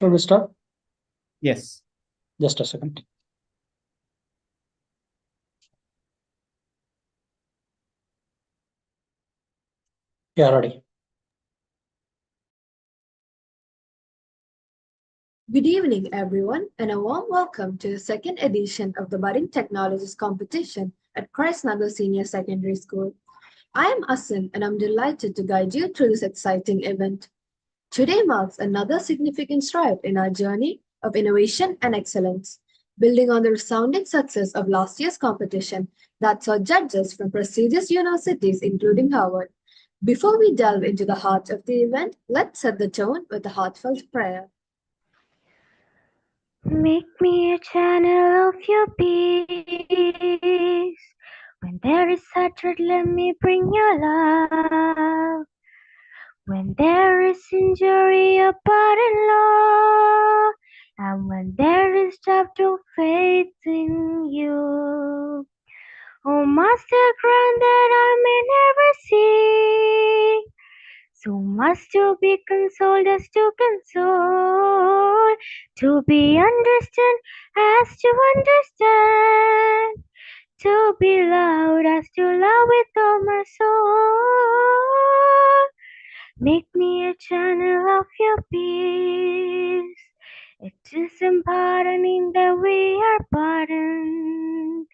Shall we start? Yes. Just a second. Yeah, ready. Good evening, everyone, and a warm welcome to the second edition of the Budding Technologist competition at Nagar Senior Secondary School. I am Asin, and I'm delighted to guide you through this exciting event. Today marks another significant stride in our journey of innovation and excellence, building on the resounding success of last year's competition that saw judges from prestigious universities, including Harvard. Before we delve into the heart of the event, let's set the tone with a heartfelt prayer. Make me a channel of your peace. When there is hatred, let me bring your love. When there is injury, your pardon, Lord. And when there is doubt, to faith in you. Oh, Master, grant that I may never see. So must to be consoled as to console, to be understood as to understand, to be loved as to love with all my soul. Make me a channel of your peace. It is in pardoning that we are pardoned.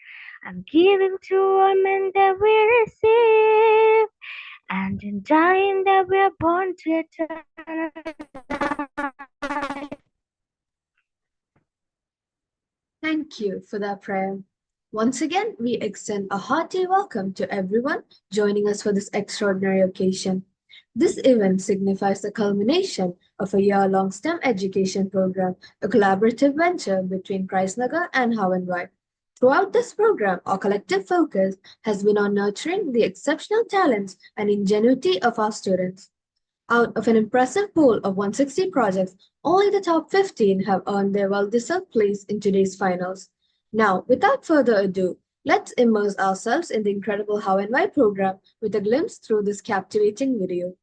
I'm giving to all men that we receive, and in dying that we are born to eternal life. Thank you for that prayer. Once again, we extend a hearty welcome to everyone joining us for this extraordinary occasion. This event signifies the culmination of a year-long STEM education program, a collaborative venture between Nagar and Hownwhy. Throughout this program, our collective focus has been on nurturing the exceptional talents and ingenuity of our students. Out of an impressive pool of 160 projects, only the top 15 have earned their well-deserved place in today's finals. Now, without further ado, let's immerse ourselves in the incredible Hownwhy program with a glimpse through this captivating video.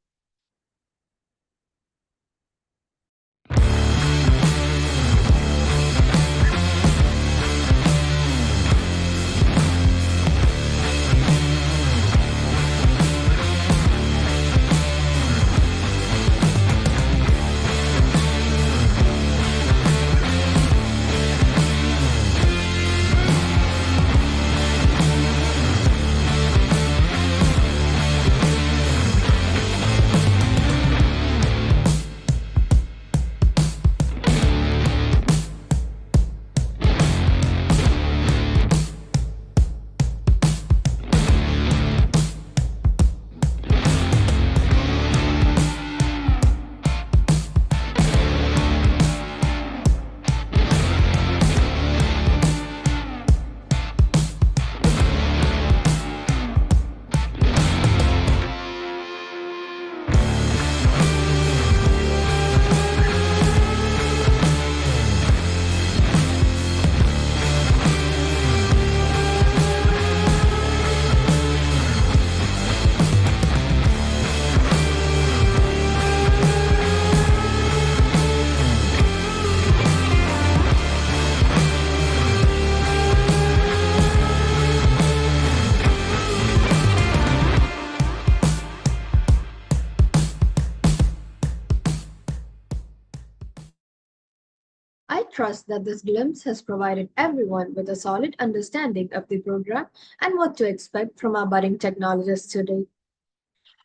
I trust that this glimpse has provided everyone with a solid understanding of the program and what to expect from our budding technologists today.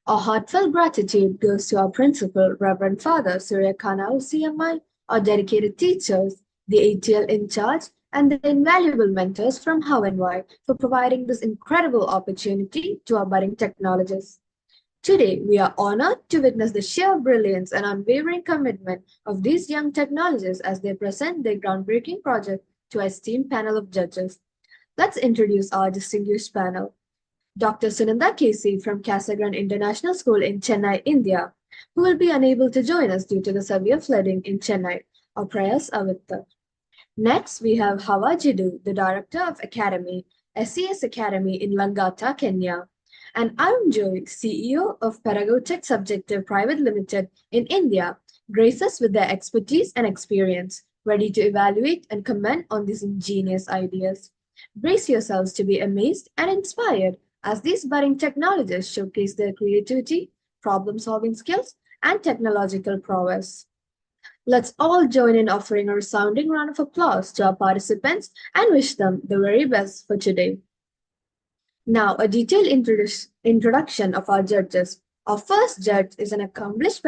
Our heartfelt gratitude goes to our principal, Reverend Father Surya Kanal CMI, our dedicated teachers, the ATL in charge, and the invaluable mentors from Hownwhy for providing this incredible opportunity to our budding technologists. Today, we are honored to witness the sheer brilliance and unwavering commitment of these young technologists as they present their groundbreaking project to our esteemed panel of judges. Let's introduce our distinguished panel. Dr. Sunanda Casey from Casagran International School in Chennai, India, who will be unable to join us due to the severe flooding in Chennai. Our prayers are with her. Next, we have Hawa Jidu, the Director of Academy, SES Academy in Langata, Kenya, and Arun Joy, CEO of Paragotech Subjective Private Limited in India. grace us with their expertise and experience, ready to evaluate and comment on these ingenious ideas. Brace yourselves to be amazed and inspired as these budding technologists showcase their creativity, problem solving skills, and technological prowess. Let's all join in offering a resounding round of applause to our participants and wish them the very best for today. Now, a detailed introduction of our judges. Our first judge is an accomplished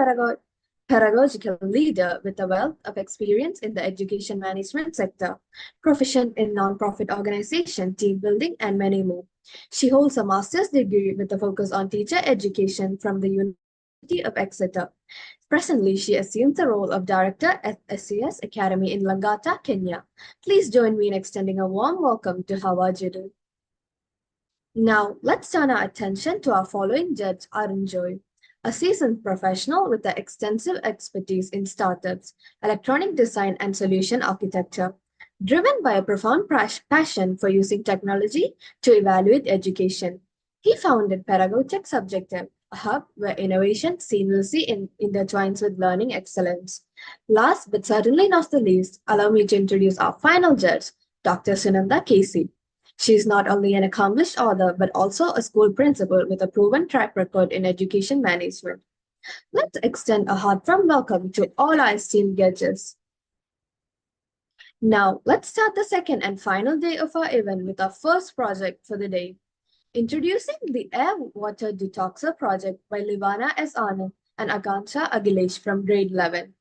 pedagogical leader with a wealth of experience in the education management sector, proficient in nonprofit organization, team building, and many more. She holds a master's degree with a focus on teacher education from the University of Exeter. Presently, she assumes the role of director at SCS Academy in Langata, Kenya. Please join me in extending a warm welcome to Hownwhy Budding. Now, let's turn our attention to our following judge, Arun Joy, a seasoned professional with extensive expertise in startups, electronic design, and solution architecture. Driven by a profound passion for using technology to evaluate education, he founded Pedagogtech Subjective, a hub where innovation seamlessly intertwines with learning excellence. Last but certainly not the least, allow me to introduce our final judge, Dr. Sunanda Casey. She is not only an accomplished author, but also a school principal with a proven track record in education management. Let's extend a heartfelt welcome to all our esteemed judges. Now, let's start the second and final day of our event with our first project for the day. Introducing the Air Water Detoxer project by Livana S. Anand and Akansha Agilesh from grade 11.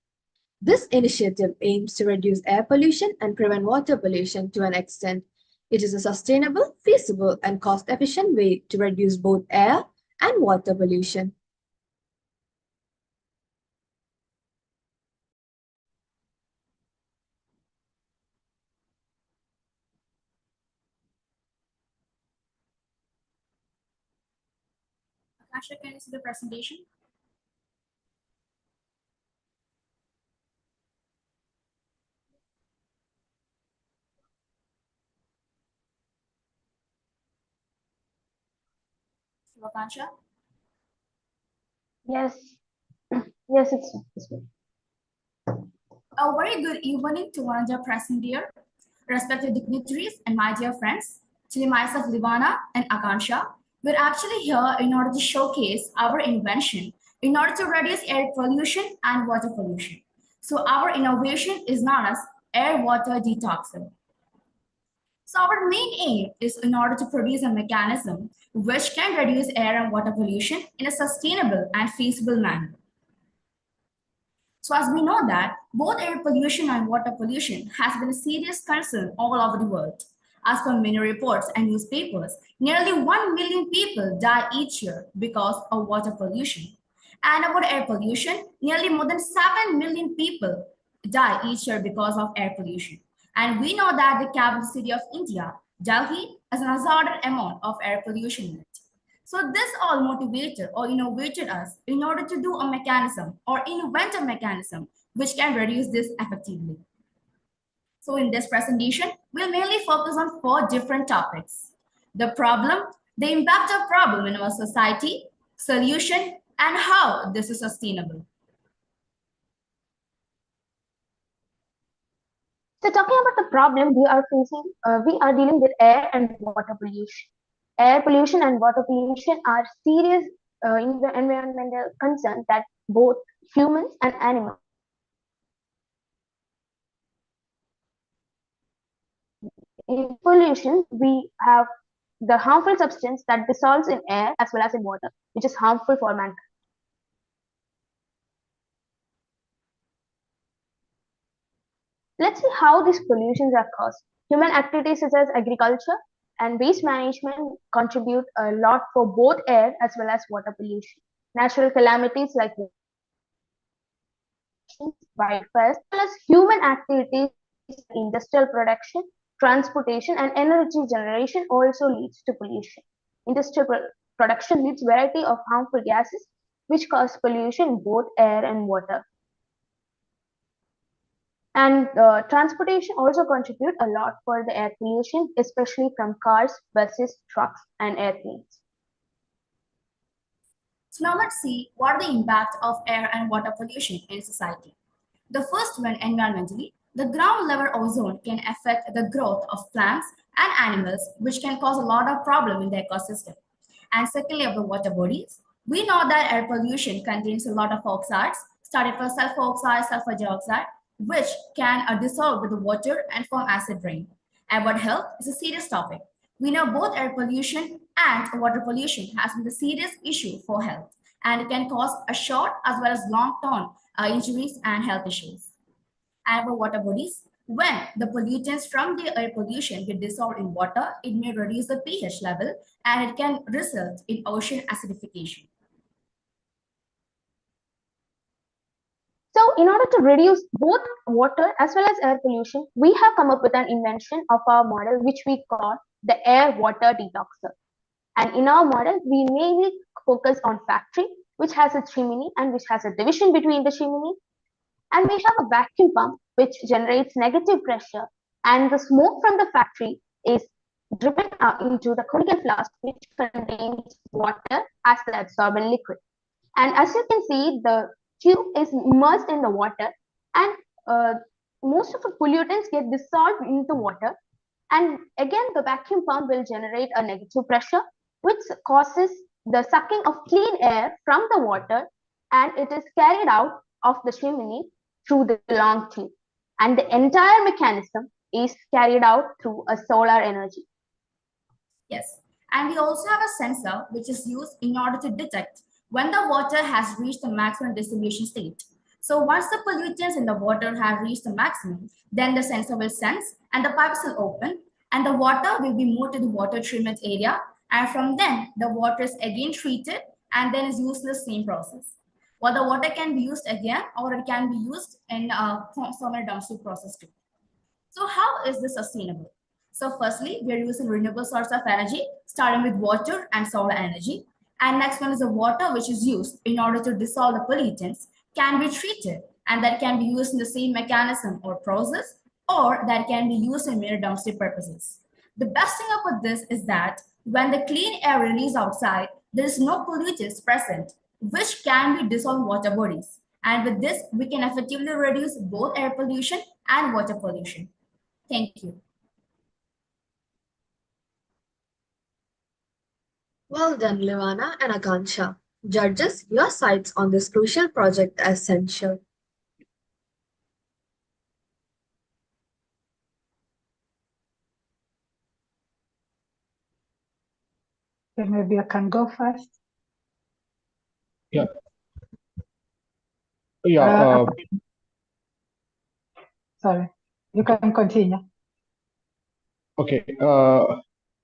This initiative aims to reduce air pollution and prevent water pollution to an extent. It is a sustainable, feasible, and cost-efficient way to reduce both air and water pollution. Asha, can you see the presentation? Akansha? Yes, yes, it's this way. A very good evening to one of the present here, respected dignitaries and my dear friends. To myself, Livana and Akansha, we're actually here in order to showcase our invention in order to reduce air pollution and water pollution. So our innovation is known as air water detoxing. So our main aim is in order to produce a mechanism which can reduce air and water pollution in a sustainable and feasible manner. So as we know that both air pollution and water pollution has been a serious concern all over the world. As per many reports and newspapers, nearly 1 million people die each year because of water pollution. And about air pollution, nearly more than 7 million people die each year because of air pollution. And we know that the capital city of India, Delhi, has an hazardous amount of air pollution in it. So this all motivated or innovated us in order to do a mechanism or invent a mechanism which can reduce this effectively. So in this presentation, we'll mainly focus on 4 different topics: the problem, the impact of problem in our society, solution, and how this is sustainable. So talking about the problem we are facing, we are dealing with air and water pollution. Air pollution and water pollution are serious environmental concerns that both humans and animals. In pollution, we have the harmful substance that dissolves in air as well as in water, which is harmful for mankind. Let's see how these pollutions are caused. Human activities such as agriculture and waste management contribute a lot for both air as well as water pollution. Natural calamities like wildfires, as well as human activities, industrial production, transportation, and energy generation also leads to pollution. Industrial production leads variety of harmful gases which cause pollution in both air and water. And transportation also contribute a lot for the air pollution, especially from cars, buses, trucks, and airplanes. So now let's see what are the impact of air and water pollution in society. The first one, environmentally, the ground level ozone can affect the growth of plants and animals, which can cause a lot of problem in the ecosystem. And secondly, of the water bodies, we know that air pollution contains a lot of oxides, starting from sulfur oxide, sulfur dioxide, which can dissolve with the water and form acid rain. About health is a serious topic. We know both air pollution and water pollution has been a serious issue for health, and it can cause a short as well as long-term injuries and health issues. And about water bodies, when the pollutants from the air pollution get dissolved in water, it may reduce the pH level and it can result in ocean acidification. So, in order to reduce both water as well as air pollution, we have come up with an invention of our model which we call the air water detoxer. And in our model, we mainly focus on factory, which has a chimney and which has a division between the chimney. And we have a vacuum pump which generates negative pressure, and the smoke from the factory is driven into the conical flask which contains water as the absorbent liquid. And as you can see, the tube is immersed in the water, and most of the pollutants get dissolved into water. And again, the vacuum pump will generate a negative pressure, which causes the sucking of clean air from the water, and it is carried out of the chimney through the long tube. And the entire mechanism is carried out through a solar energy. Yes, and we also have a sensor which is used in order to detect when the water has reached the maximum distillation state. So once the pollutants in the water have reached the maximum, then the sensor will sense and the pipes will open and the water will be moved to the water treatment area, and from then the water is again treated and then is used in the same process. Well, the water can be used again or it can be used in so many downstream process too. So how is this sustainable? So firstly, we are using renewable source of energy, starting with water and solar energy. And next one is the water which is used in order to dissolve the pollutants can be treated, and that can be used in the same mechanism or process, or that can be used in mere downstream purposes. The best thing about this is that when the clean air released outside, there is no pollutants present, which can be dissolved in water bodies. And with this, we can effectively reduce both air pollution and water pollution. Thank you. Well done, Livana and Akansha. Judges, your sides on this crucial project are essential. Then maybe I can go first. Yeah. Sorry, you can continue. Okay.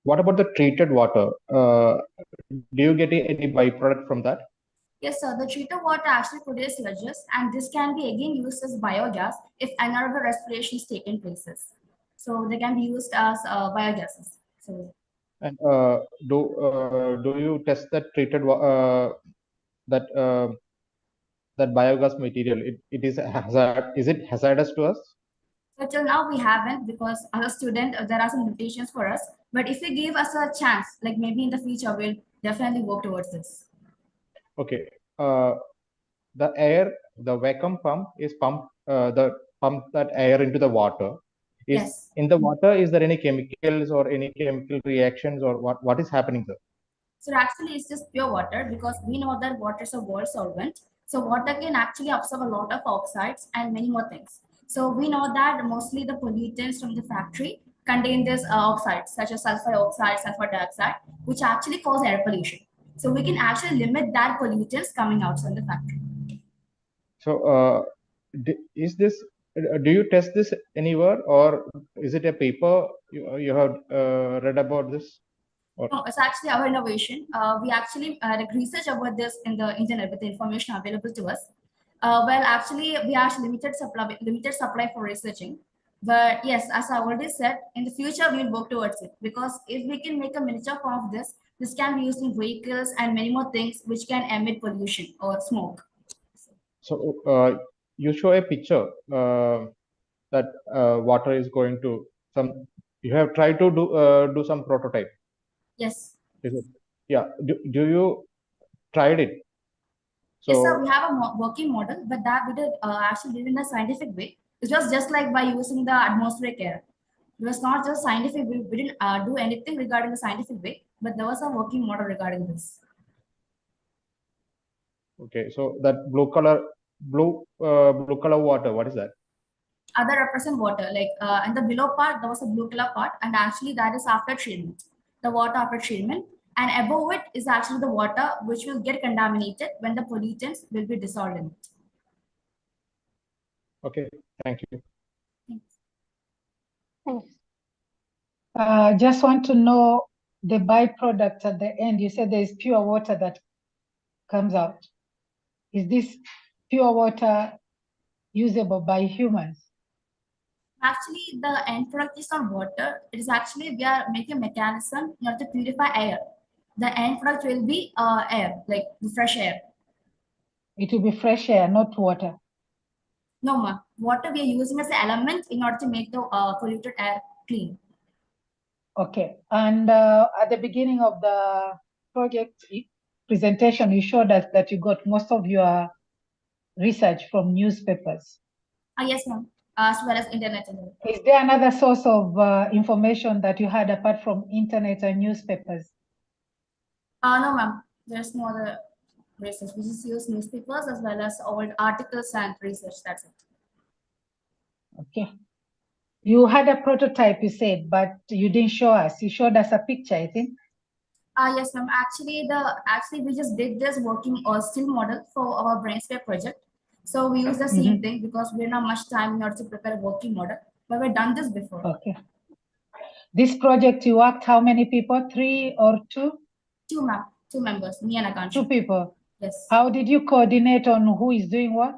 What about the treated water? Do you get any byproduct from that? Yes, sir. The treated water actually produces sludges, and this can be again used as biogas if anaerobic respiration is taken places. So they can be used as biogases. So And do you test that treated that that biogas material? It is hazard. Is it hazardous to us? So till now we haven't, because as a student there are some limitations for us. But if you give us a chance, like maybe in the future, we'll definitely work towards this. Okay. The air, the vacuum pump is pump that air into the water. Yes. In the water, is there any chemicals or any chemical reactions, or what is happening there? So actually it's just pure water, because we know that water is a world solvent. So water can actually absorb a lot of oxides and many more things. So we know that mostly the pollutants from the factory contain these oxides such as sulfur oxide, sulfur dioxide, which actually cause air pollution. So we can actually limit that pollutants coming out from the factory. So is this, do you test this anywhere, or is it a paper you have read about this? Or? No, it's actually our innovation. We actually research about this in the internet with the information available to us. Well, actually, we are limited supply for researching. But yes, as I already said, in the future we'll work towards it, because if we can make a miniature form of this, this can be used in vehicles and many more things which can emit pollution or smoke. So you show a picture that water is going to some. You have tried to do some prototype. Yes. Is it? Yeah. Do you tried it? So, yes, sir, we have a working model, but that we did actually did in a scientific way. It was just like by using the atmospheric air. It was not just scientific. We didn't do anything regarding the scientific way, but there was a working model regarding this. okay, so that blue color water, what is that? Other represent water, like and the below part there was a blue color part, and actually that is after treatment, the water after treatment, and above it is actually the water which will get contaminated when the pollutants will be dissolved in it. Okay, thank you. Thanks. Just want to know the byproduct at the end. You said there is pure water that comes out. Is this pure water usable by humans? Actually, the end product is not water. It is actually we are making a mechanism in order to purify air. The end product will be air, like the fresh air. It will be fresh air, not water. No, ma. Water we are using as an element in order to make the polluted air clean. Okay. And at the beginning of the project presentation, you showed us that you got most of your research from newspapers. Yes, ma'am. As well as internet. Is there another source of information that you had apart from internet and newspapers? No, ma'am. There's no other research. We just use newspapers as well as old articles and research. That's it. Okay. You had a prototype, you said, but you didn't show us. You showed us a picture, I think. Yes, ma'am. Actually we just did this working still model for our brainstorm project. So we use the same thing because we don't have much time in order to prepare a working model. But we've done this before. Okay. This project you worked how many people? 3 or 2? 2, ma'am. 2 members, me and Akansha. 2 people. Yes. How did you coordinate on who is doing what?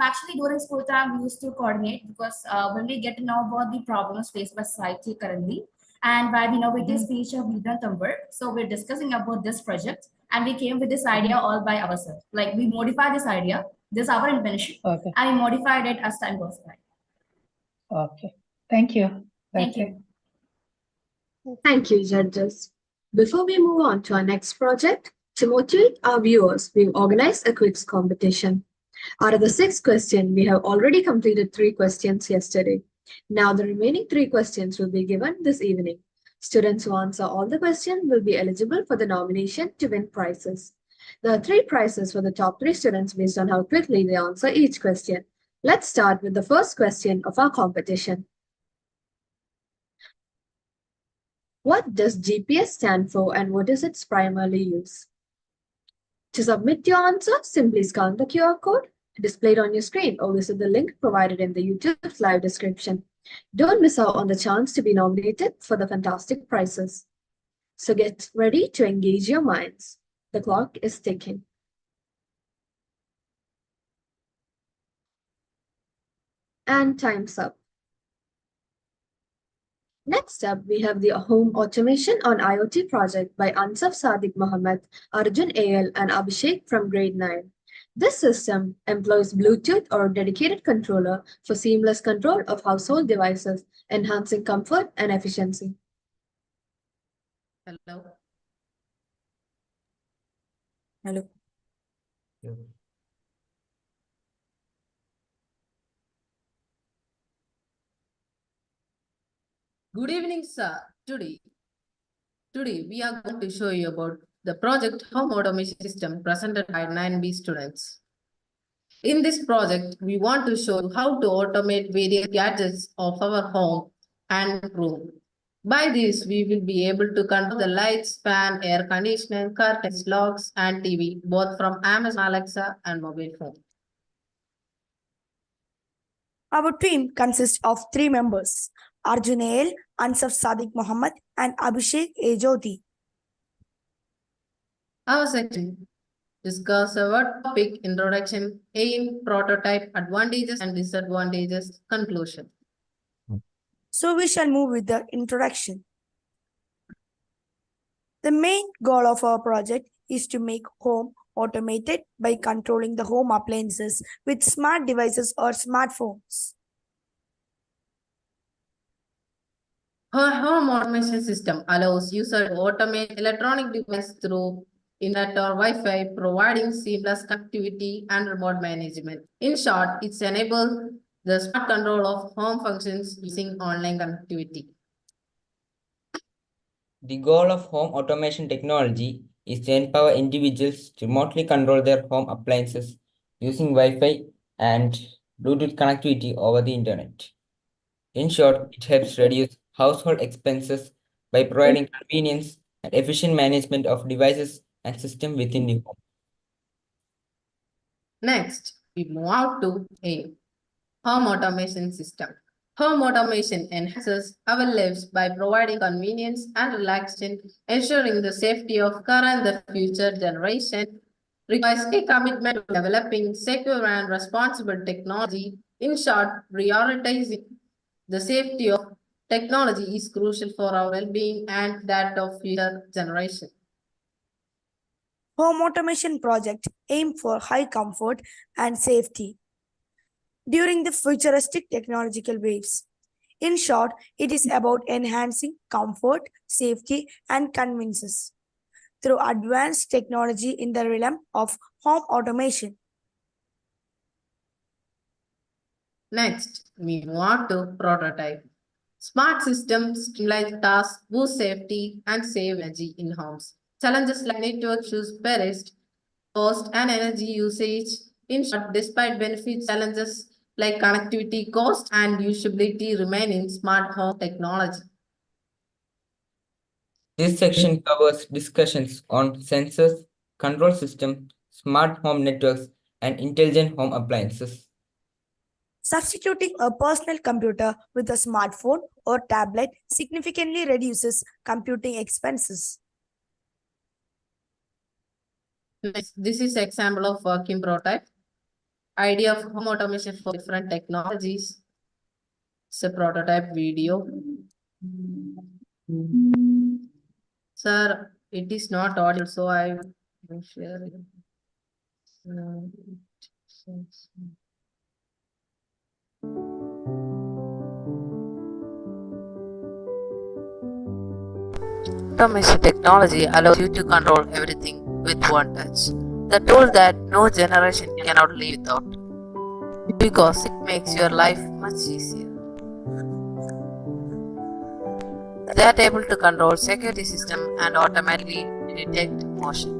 Actually, during school time, we used to coordinate because when we get to know about the problems faced by society currently, and by the innovative speech of Vidhan Tambar, so we're discussing about this project, and we came with this idea all by ourselves. Like we modified this idea, this is our invention, Okay. and we modified it as time goes by. Okay. Thank you. Thank you. Thank you, judges. Before we move on to our next project, to motivate our viewers, we've organized a quiz competition. Out of the 6 questions, we have already completed 3 questions yesterday. Now the remaining 3 questions will be given this evening. Students who answer all the questions will be eligible for the nomination to win prizes. There are 3 prizes for the top 3 students based on how quickly they answer each question. Let's start with the first question of our competition. What does GPS stand for and what is its primarily use? To submit your answer, simply scan the QR code displayed on your screen or visit the link provided in the YouTube's live description. Don't miss out on the chance to be nominated for the fantastic prizes. So get ready to engage your minds. The clock is ticking. And time's up. Next up, we have the Home Automation on IoT project by Ansaf Sadiq Mohammed, Arjun AL, and Abhishek from grade 9. This system employs Bluetooth or dedicated controller for seamless control of household devices, enhancing comfort and efficiency. Hello. Hello. Good evening, sir. Today we are going to show you about the project Home Automation System presented by 9B students. In this project, we want to show you how to automate various gadgets of our home and room. By this, we will be able to control the lights, fan, air conditioning, curtains, locks, and TV, both from Amazon Alexa and mobile phone. Our team consists of 3 members, Arjun AL, Ansaf Sadiq Mohammed, and Abhishek A. Jyoti. Our section discuss our topic, introduction, aim, prototype, advantages and disadvantages, conclusion. So we shall move with the introduction. The main goal of our project is to make home automated by controlling the home appliances with smart devices or smartphones. Our home automation system allows user to automate electronic devices through internet or Wi-Fi, providing seamless connectivity and remote management. In short, it's enables the smart control of home functions using online connectivity. The goal of home automation technology is to empower individuals to remotely control their home appliances using Wi-Fi and Bluetooth connectivity over the internet. In short, it helps reduce household expenses by providing convenience and efficient management of devices and systems within the home. Next, we move out to a home automation system. Home automation enhances our lives by providing convenience and relaxation, ensuring the safety of current and the future generation. Requires a commitment to developing secure and responsible technology. In short, prioritizing the safety of technology is crucial for our well-being and that of future generation. Home automation project aim for high comfort and safety during the futuristic technological waves. In short, it is about enhancing comfort, safety, and convenience through advanced technology in the realm of home automation. Next, we move on to prototype. Smart systems streamline tasks, boost safety, and save energy in homes. Challenges like network issues, persist, cost, and energy usage. In short, despite benefits, challenges like connectivity, cost, and usability remain in smart home technology. This section covers discussions on sensors, control systems, smart home networks, and intelligent home appliances. Substituting a personal computer with a smartphone or tablet significantly reduces computing expenses. Next, this is example of working prototype. Idea of home automation for different technologies. It's a prototype video. Sir, it is not audible, so I will share it. Automation technology allows you to control everything with one touch. The tool that no generation cannot live without, because it makes your life much easier. They are able to control security system and automatically detect motion.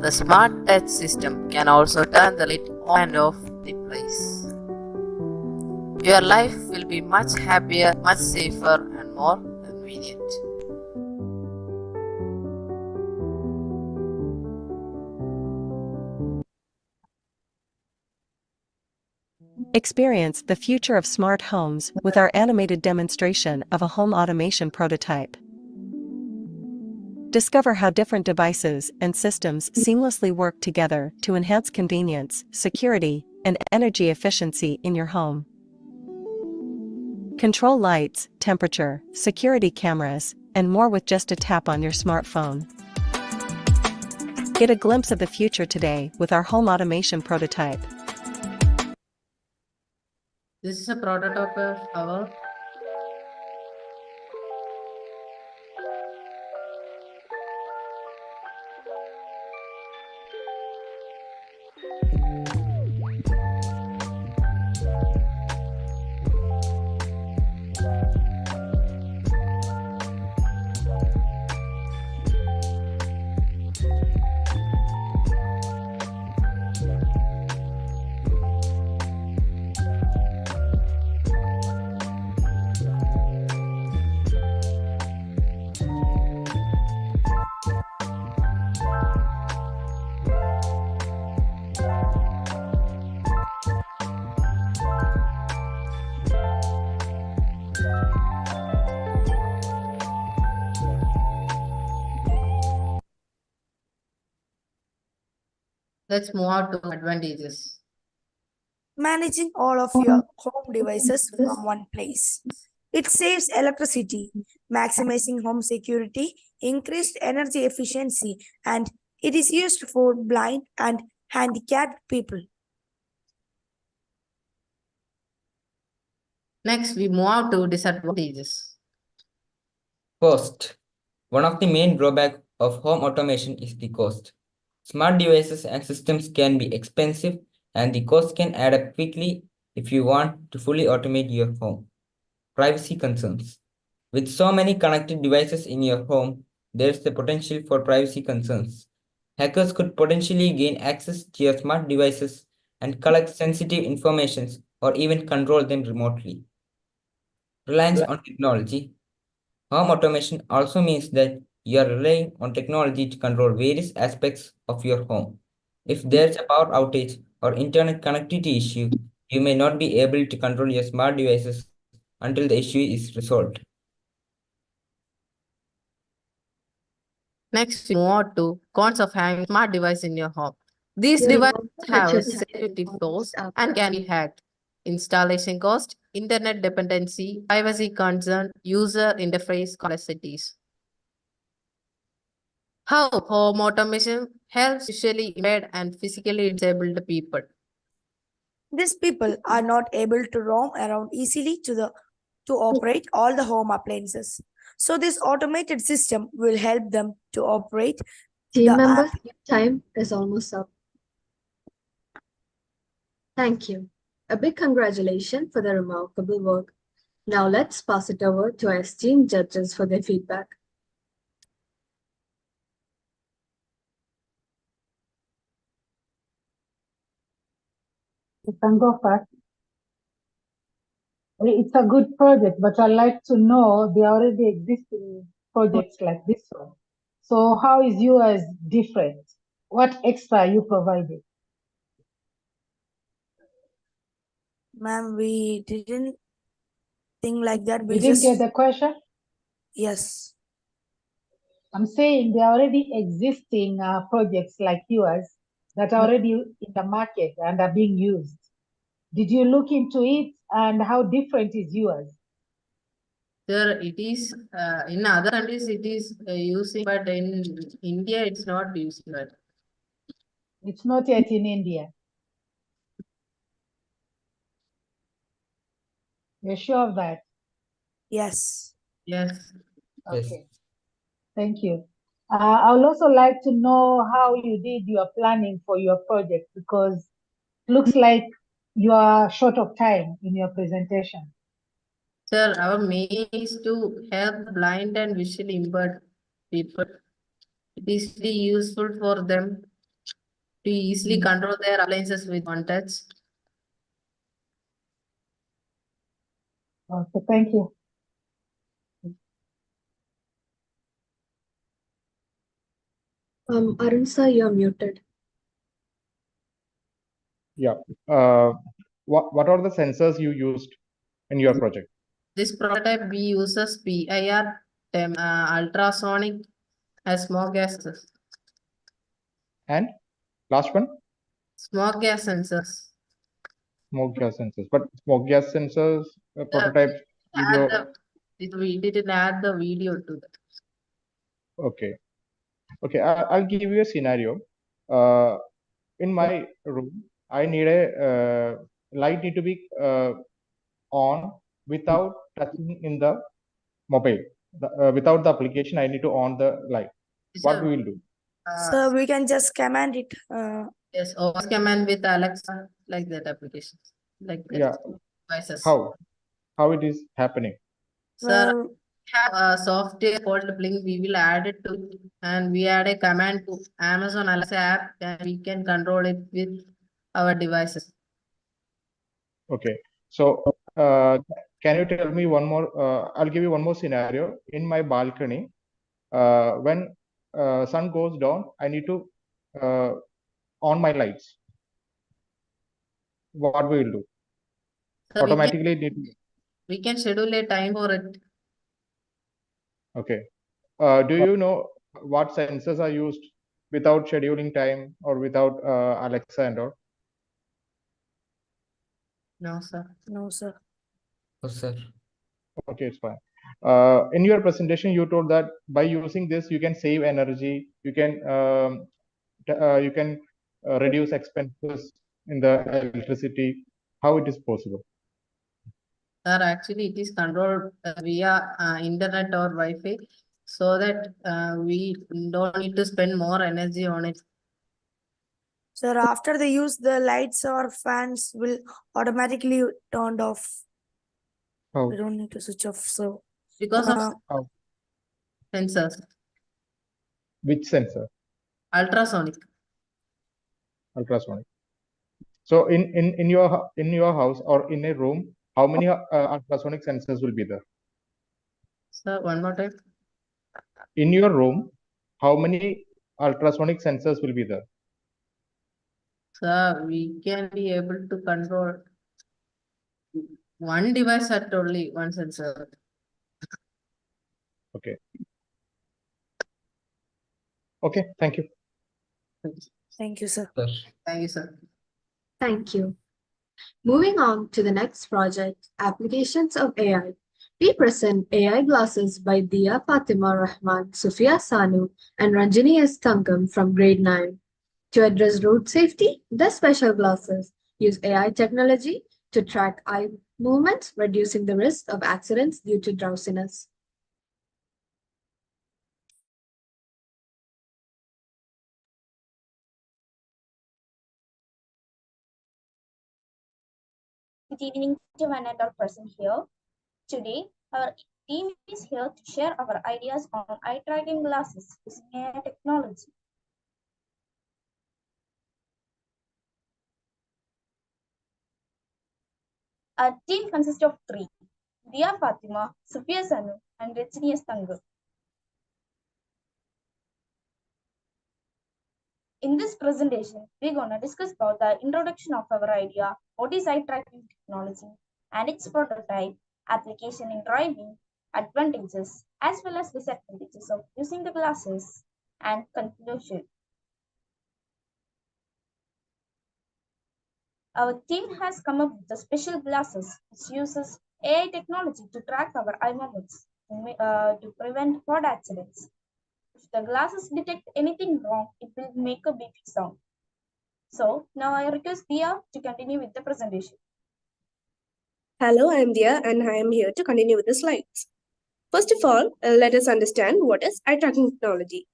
The smart touch system can also turn the light on and off the place. Your life will be much happier, much safer, and more convenient. Experience the future of smart homes with our animated demonstration of a home automation prototype. Discover how different devices and systems seamlessly work together to enhance convenience, security, and energy efficiency in your home. Control lights, temperature, security cameras, and more with just a tap on your smartphone. Get a glimpse of the future today with our home automation prototype. This is a prototype of our Let's move on to advantages. Managing all of your home devices from one place. It saves electricity, maximizing home security, increased energy efficiency, and it is used for blind and handicapped people. Next, we move on to disadvantages. First, one of the main drawbacks of home automation is the cost. Smart devices and systems can be expensive, and the cost can add up quickly if you want to fully automate your home. Privacy concerns. With so many connected devices in your home, there is the potential for privacy concerns. Hackers could potentially gain access to your smart devices and collect sensitive information or even control them remotely. Reliance on technology. Home automation also means that you are relying on technology to control various aspects of your home. If there's a power outage or internet connectivity issue, you may not be able to control your smart devices until the issue is resolved. Next, we move on to cons of having smart device in your home. These Your devices home have temperature safety sensors flaws are and can be hacked. Installation cost, internet dependency, privacy concern, user interface complexities. How home automation helps visually impaired and physically disabled people. These people are not able to roam around easily to operate all the home appliances. So this automated system will help them to operate Team the app. members, your time is almost up. Thank you. A big congratulations for the remarkable work. Now let's pass it over to our esteemed judges for their feedback. You can go first. It's a good project, but I'd like to know the already existing projects like this one. So how is yours different? What extra are you provided? Ma'am, we didn't think like that. You We didn't just, get the question? yes. I'm saying there are already existing projects like yours that are already in the market and are being used. Did you look into it, and how different is yours? Sir, it is in other countries it is using, but in India it's not used. It's not yet in India. You're sure of that? Yes. Yes. Okay. Thank you. I would also like to know how you did your planning for your project, because it looks like you are short of time in your presentation. Sir, our main is to help blind and visually impaired people. It is really useful for them to easily control their appliances with one touch. Okay, thank you. Arun sir, you're muted. Yeah. What are the sensors you used in your project? This prototype we uses PIR, ultrasonic as smoke gases. And last one, Smoke gas sensors. smoke gas sensors. But smoke gas sensors prototype video. We didn't add the video to that. Okay. Okay. I'll give you a scenario. In my room, I need a light need to be on without touching in the mobile. Without the application, I need to on the light. What we will do? So we can just command it. Yes, voice command with Alexa, like that application, like that Yeah. devices. How it is happening? Sir, Well, have a software called Blink. We will add it to, and we add a command to Amazon Alexa app, and we can control it with our devices. Okay. So, can you tell me one more? I'll give you one more scenario. In my balcony, when sun goes down, I need to on my lights. What we will do? So Automatically need to. we can schedule a time for it. Okay. Do you know what sensors are used without scheduling time or without Alexa and all? No, sir. no, sir. Oh, sir. Okay, it's fine. In your presentation, you told that by using this, you can save energy. You can reduce expenses in the electricity. How it is possible? Sir, actually, it is controlled via internet or Wi-Fi. so that we don't need to spend more energy on it. Sir, after they use, the lights or fans will automatically turned off. How? We don't need to switch off. So Because of How? sensors, Which sensor? ultrasonic. Ultrasonic. So in your house or in a room, how many ultrasonic sensors will be there? So one more time. In your room, how many ultrasonic sensors will be there? So we can be able to control one device at only one sensor. Okay. Okay, thank you. thank you, sir. Thank you, sir. Thank you. Moving on to the next project, Applications of AI. We present AI glasses by Dia Fatima Rahman, Sufia Sanu, and Ranjini S. Tangam from grade 9. To address road safety, the special glasses use AI technology to track eye movements, reducing the risk of accidents due to drowsiness. Good evening to one and all present here. Today, our team is here to share our ideas on eye tracking glasses using AI technology. Our team consists of three: Dia Fatima, Sufia Sanu, and Rajini Stangu. In this presentation, we're going to discuss about the introduction of our idea, what is eye tracking technology, and its prototype, application in driving, advantages, as well as disadvantages of using the glasses, and conclusion. Our team has come up with the special glasses which uses AI technology to track our eye movements to prevent road accidents. If the glasses detect anything wrong, it will make a beeping sound. So now I request Dia to continue with the presentation. Hello, I am Dia and I am here to continue with the slides. First of all, let us understand what is eye tracking technology.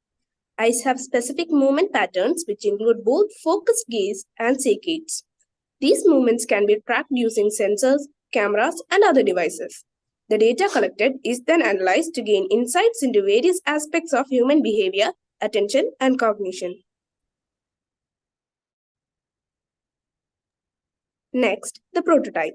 Eyes have specific movement patterns which include both focused gaze and saccades. These movements can be tracked using sensors, cameras, and other devices. The data collected is then analyzed to gain insights into various aspects of human behavior, attention, and cognition. Next, the prototype.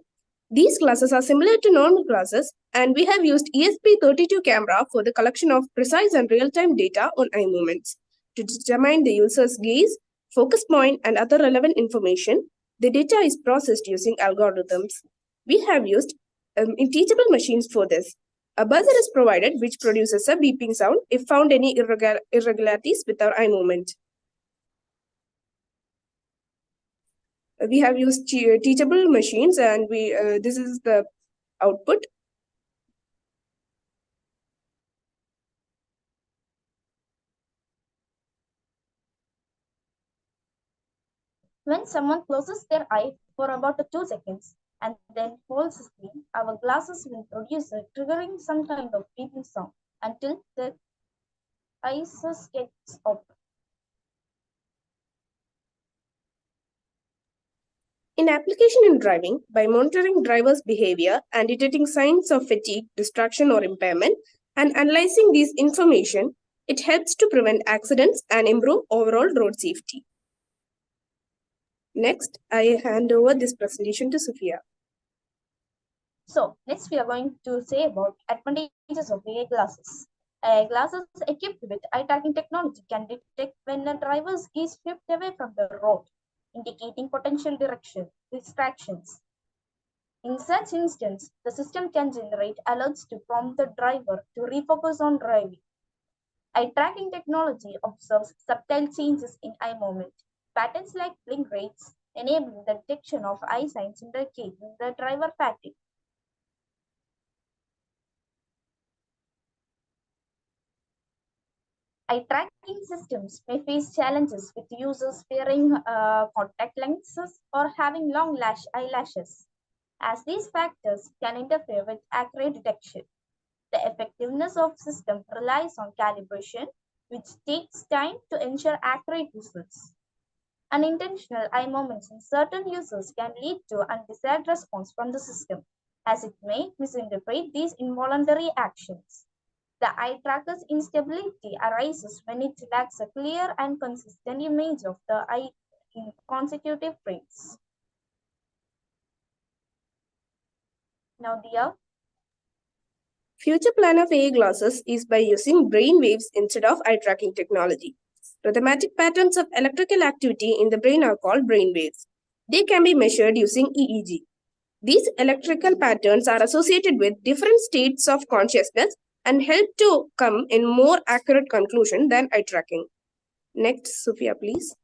These glasses are similar to normal glasses, and we have used ESP32 camera for the collection of precise and real-time data on eye movements. To determine the user's gaze, focus point, and other relevant information, the data is processed using algorithms. We have used teachable machines for this. A buzzer is provided which produces a beeping sound if found any irregularities with our eye movement. We have used teachable machines and this is the output. When someone closes their eye for about 2 seconds and then holds the screen, our glasses will produce a triggering some kind of beeping sound until the eyes gets open. In application in driving, by monitoring drivers' behavior and detecting signs of fatigue, distraction, or impairment, and analyzing these information, it helps to prevent accidents and improve overall road safety. Next, I hand over this presentation to Sufia. So, next we are going to say about advantages of AI glasses. AI glasses equipped with eye tracking technology can detect when a driver's gaze shift away from the road, indicating potential distractions. In such instance, the system can generate alerts to prompt the driver to refocus on driving. Eye tracking technology observes subtle changes in eye movement. Patterns like blink rates, enabling the detection of eye signs indicating the driver fatigue. Eye tracking systems may face challenges with users wearing contact lenses or having long eyelashes, as these factors can interfere with accurate detection. The effectiveness of system relies on calibration, which takes time to ensure accurate results. Unintentional eye movements in certain users can lead to undesired response from the system, as it may misinterpret these involuntary actions. The eye tracker's instability arises when it lacks a clear and consistent image of the eye in consecutive frames. Now, Dia. Future plan of AR glasses is by using brain waves instead of eye tracking technology. Rhythmatic patterns of electrical activity in the brain are called brain waves. They can be measured using EEG. These electrical patterns are associated with different states of consciousness and help to come in more accurate conclusion than eye tracking. Next, Sophia, please.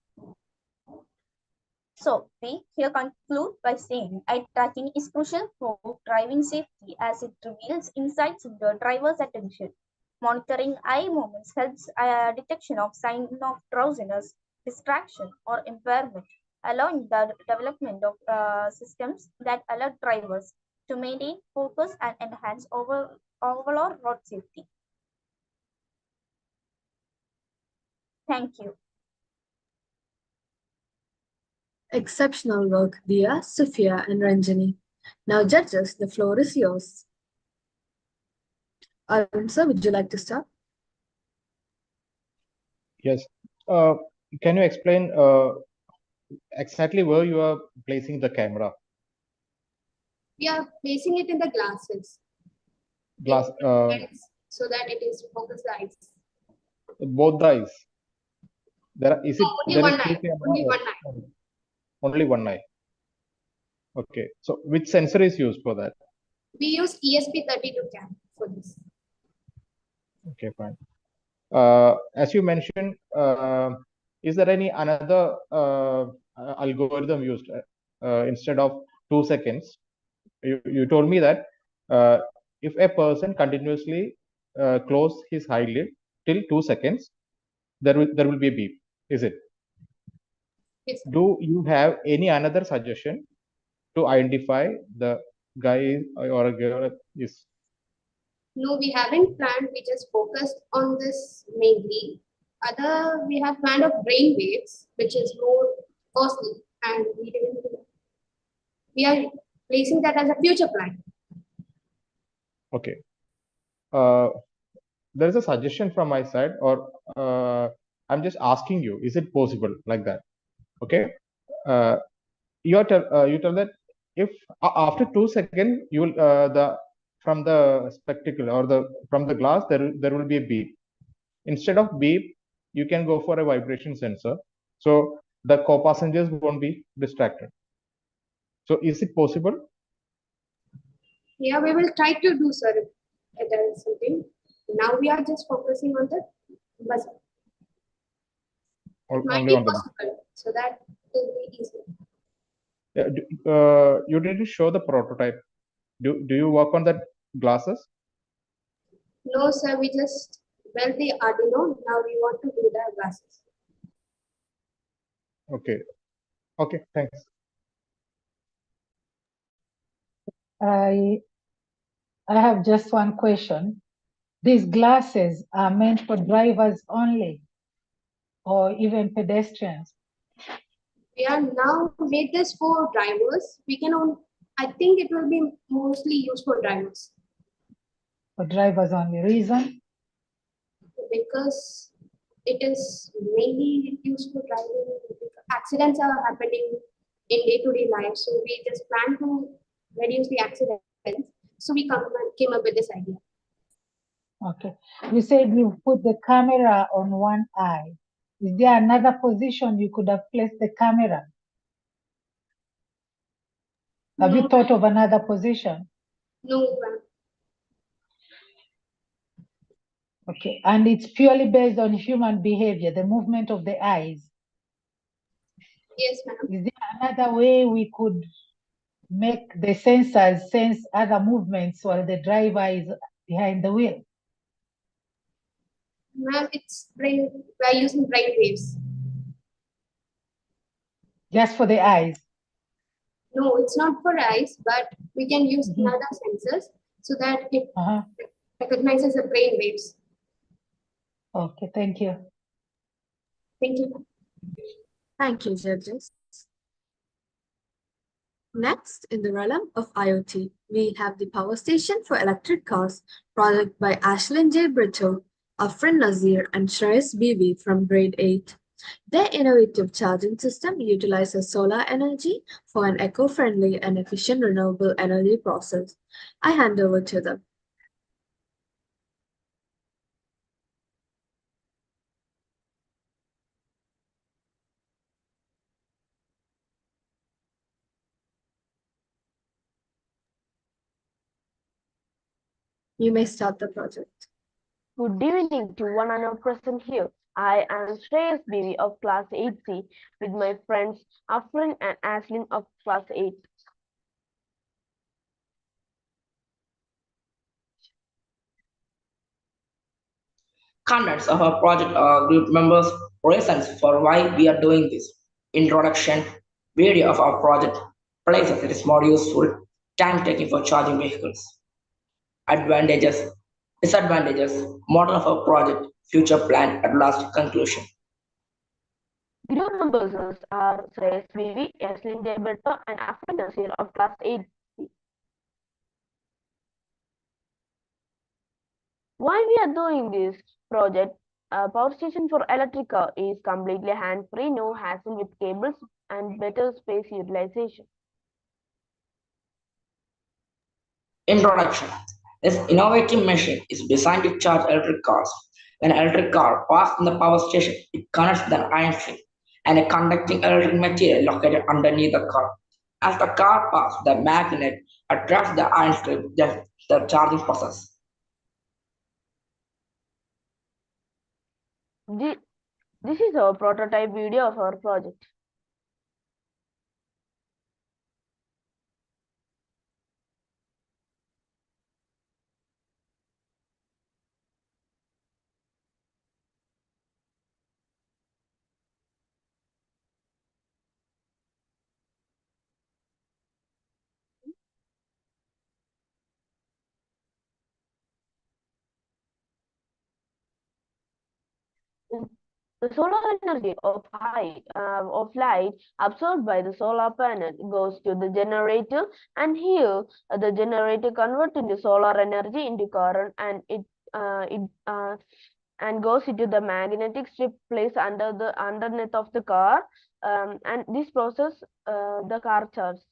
So, we here conclude by saying eye tracking is crucial for driving safety as it reveals insights into a driver's attention. Monitoring eye movements helps detection of signs of drowsiness, distraction, or impairment, allowing the development of systems that alert drivers to maintain focus and enhance overall road safety. Thank you. Exceptional work, Dia, Sophia, and Ranjani. Now, judges, the floor is yours. Arun sir, would you like to start? Yes. Can you explain exactly where you are placing the camera? We are placing it in the glasses. Glass. So that it is focused the eyes. Both the eyes. Is it? No, only there one is eye. two camera Only or one eye. only one eye. Okay. So which sensor is used for that? We use ESP32 cam for this. Okay, fine. As you mentioned, is there any another algorithm used instead of 2 seconds? You told me that if a person continuously close his eyelid till 2 seconds, there will be a beep. Is it? Yes. Do you have any another suggestion to identify the guy or a girl is? No, we haven't planned. We just focused on this mainly. We have planned of brain waves, which is more costly, and we are placing that as a future plan. Okay. There is a suggestion from my side, or I'm just asking you, is it possible like that? Okay. You tell that if after 2 seconds you will from the spectacle or from the glass there will be a beep. Instead of beep, you can go for a vibration sensor, so the co-passengers won't be distracted. So is it possible? Yeah, we will try to do, sir, if there is something. Now we are just focusing on the buzzer. Only on the buzzer. So that will be easy. You didn't show the prototype. Do you work on that glasses? No, sir, we just built the Arduino. Now we want to do the glasses. Okay. Okay, thanks. I have just one question. These glasses are meant for drivers only, or even pedestrians? We are now made this for drivers. I think it will be mostly used for drivers. For drivers only. Reason? Because it is mainly used for driving. Accidents are happening in day-to-day life, so we just plan to reduce the accidents. So we came up with this idea. Okay. You said you put the camera on one eye. Is there another position you could have placed the camera? Have you thought of another position? No, ma'am. Okay. And it's purely based on human behavior, the movement of the eyes. Yes, ma'am. Is there another way we could make the sensors sense other movements while the driver is behind the wheel? Ma'am, we're using brain waves. Just for the eyes? No, it's not for eyes, but we can use another sensors so that it recognizes the brain waves. Okay, thank you. Thank you. Thank you, judges. Next, in the realm of IoT, we have the Power Station for Electric Cars, project by Ashlyn J. Brito, Afrin Nazir, and Shreyas Bibi from grade 8. Their innovative charging system utilizes solar energy for an eco-friendly and efficient renewable energy process. I hand over to them. You may start the project. Good evening to one and all present here. I am Shreyas Bibi of class 8C with my friends Afrin and Aslin of class 8. Contents of our project are group members, reasons for why we are doing this, introduction, video of our project, places it is more useful, time taking for charging vehicles, advantages, disadvantages, model of our project, future plan, at last conclusion. Group members are Shreyas Bibi, Aslin Deberto, and Afrin Nasir of class 8. Why we are doing this project? Power station for electric car is completely hand-free, no hassle with cables and better space utilization. Introduction. This innovative machine is designed to charge electric cars. When an electric car passes in the power station, it connects to the iron string and a conducting electric material located underneath the car. As the car passes, the magnet attracts the iron string, the charging process. This is our prototype video of our project. The solar energy of light absorbed by the solar panel goes to the generator, and here the generator converts the solar energy into current, and and goes into the magnetic strip placed underneath of the car, and this process the car charges.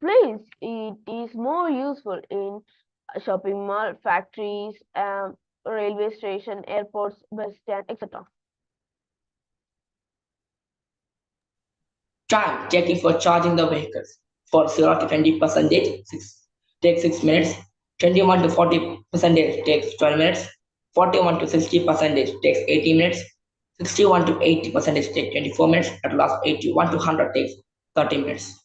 Place it is more useful in shopping mall, factories, railway station, airports, bus stand, etc. Time taking for charging the vehicles. For 0 to 20% takes 6 minutes. 21 to 40% takes 12 minutes. 41 to 60% takes 80 minutes. 61 to 80% takes 24 minutes. At last, 81 to 100 takes 30 minutes.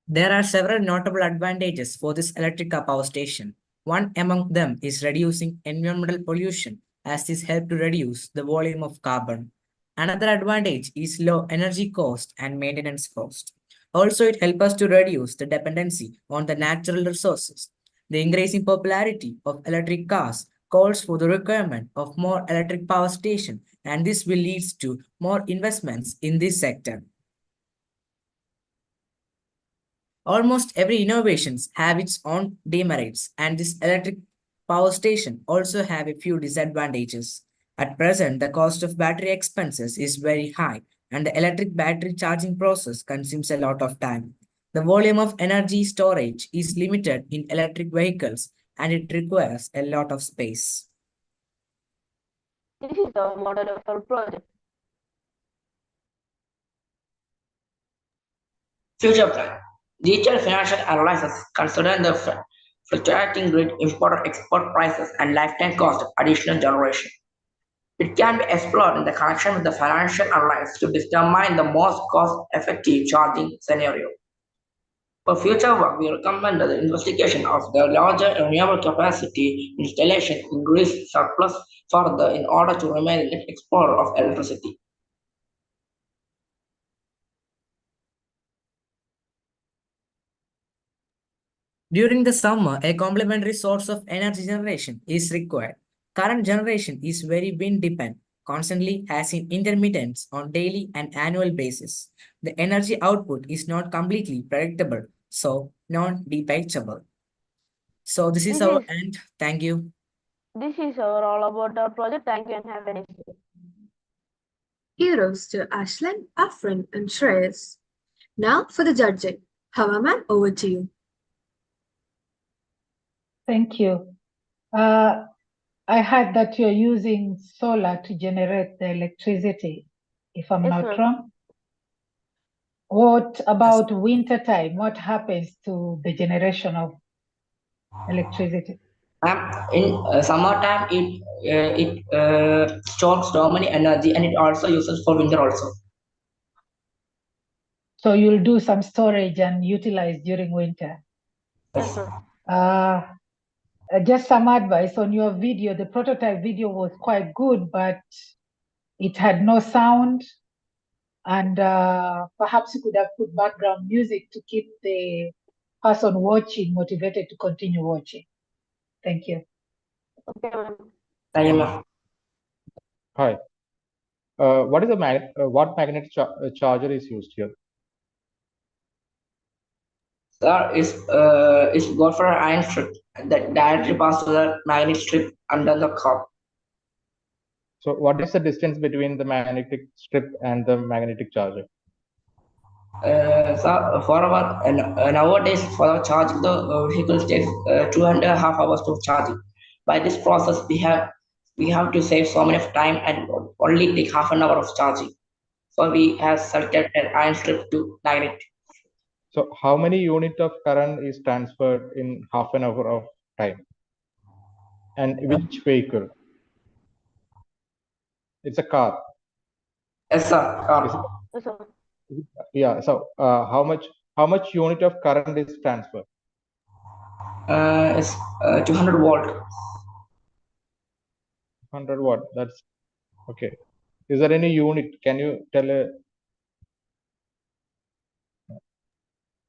There are several notable advantages for this electric car power station. One among them is reducing environmental pollution, as this helps to reduce the volume of carbon. Another advantage is low energy cost and maintenance cost. Also, it helps us to reduce the dependency on the natural resources. The increasing popularity of electric cars calls for the requirement of more electric power stations, and this will lead to more investments in this sector. Almost every innovations have its own demerits, and this electric power station also have a few disadvantages. At present, the cost of battery expenses is very high, and the electric battery charging process consumes a lot of time. The volume of energy storage is limited in electric vehicles, and it requires a lot of space. This is the model of our project. Future plan. Detailed financial analysis considering the fluctuating grid, import-export prices, and lifetime cost of additional generation. It can be explored in the connection with the financial analysis to determine the most cost-effective charging scenario. For future work, we recommend the investigation of the larger renewable capacity installation in Greece surplus further in order to remain a net exporter of electricity. During the summer, a complementary source of energy generation is required. Current generation is very wind dependent, constantly has intermittence on daily and annual basis. The energy output is not completely predictable, so non-debatable. So this is our end. Thank you. This is all about our project. Thank you and have a nice day. Heroes to Ashlyn, Afrin, and Shreyas. Now for the judging. Havaman, over to you. Thank you. I heard that you're using solar to generate the electricity, if I'm not wrong. What about winter time? What happens to the generation of electricity? In summertime, it stores so many energy, and it also uses for winter also. So you'll do some storage and utilize during winter. Yes. Just some advice on your video. The prototype video was quite good, but it had no sound. And perhaps you could have put background music to keep the person watching motivated to continue watching. Thank you. Okay, ma'am. Thank you, ma'am. Hi. What is what magnetic charger is used here? Sir, it's got for an iron strip that directly passes to the magnetic strip under the car. So what is the distance between the magnetic strip and the magnetic charger? So for our nowadays for charging the vehicle takes 2.5 hours to charging. By this process, we have to save so much time and only take half an hour of charging. So we have selected an iron strip to magnet. So how many unit of current is transferred in half an hour of time? And which vehicle? It's a car. Yes, sir. Car. Yes, sir. Yeah. So how much unit of current is transferred? It's 200 volt. 100 watt. That's okay. Is there any unit? Can you tell a?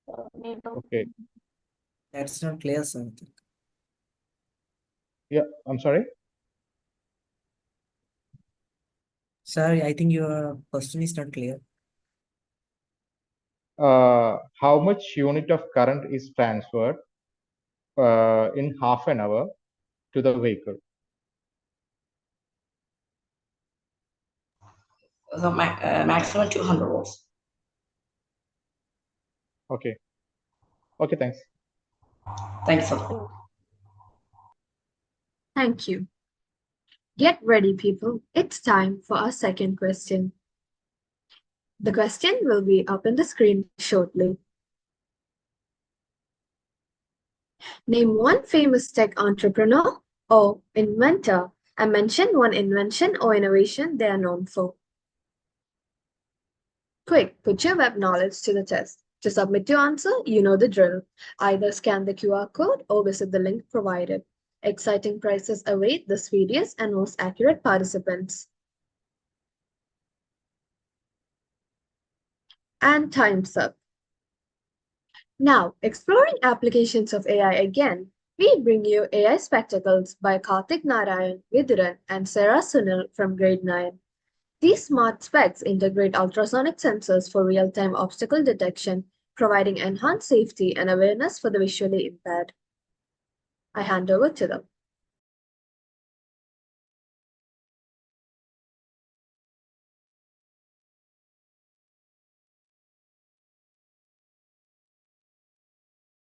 Okay. That's not clear, sir. Yeah. I'm sorry. Sorry, I think your question is not clear. How much unit of current is transferred in half an hour to the vehicle? So maximum 200 volts. Okay. Okay. Thanks. Thanks, sir. Thank you. Get ready, people. It's time for our second question. The question will be up on the screen shortly. Name one famous tech entrepreneur or inventor and mention one invention or innovation they are known for. Quick, put your web knowledge to the test. To submit your answer, you know the drill. Either scan the QR code or visit the link provided. Exciting prizes await the speediest and most accurate participants. And time's up. Now, exploring applications of AI again, we bring you AI Spectacles by Karthik Narayan, Viduran, and Sarah Sunil from grade 9. These smart specs integrate ultrasonic sensors for real-time obstacle detection, providing enhanced safety and awareness for the visually impaired. I hand over to them.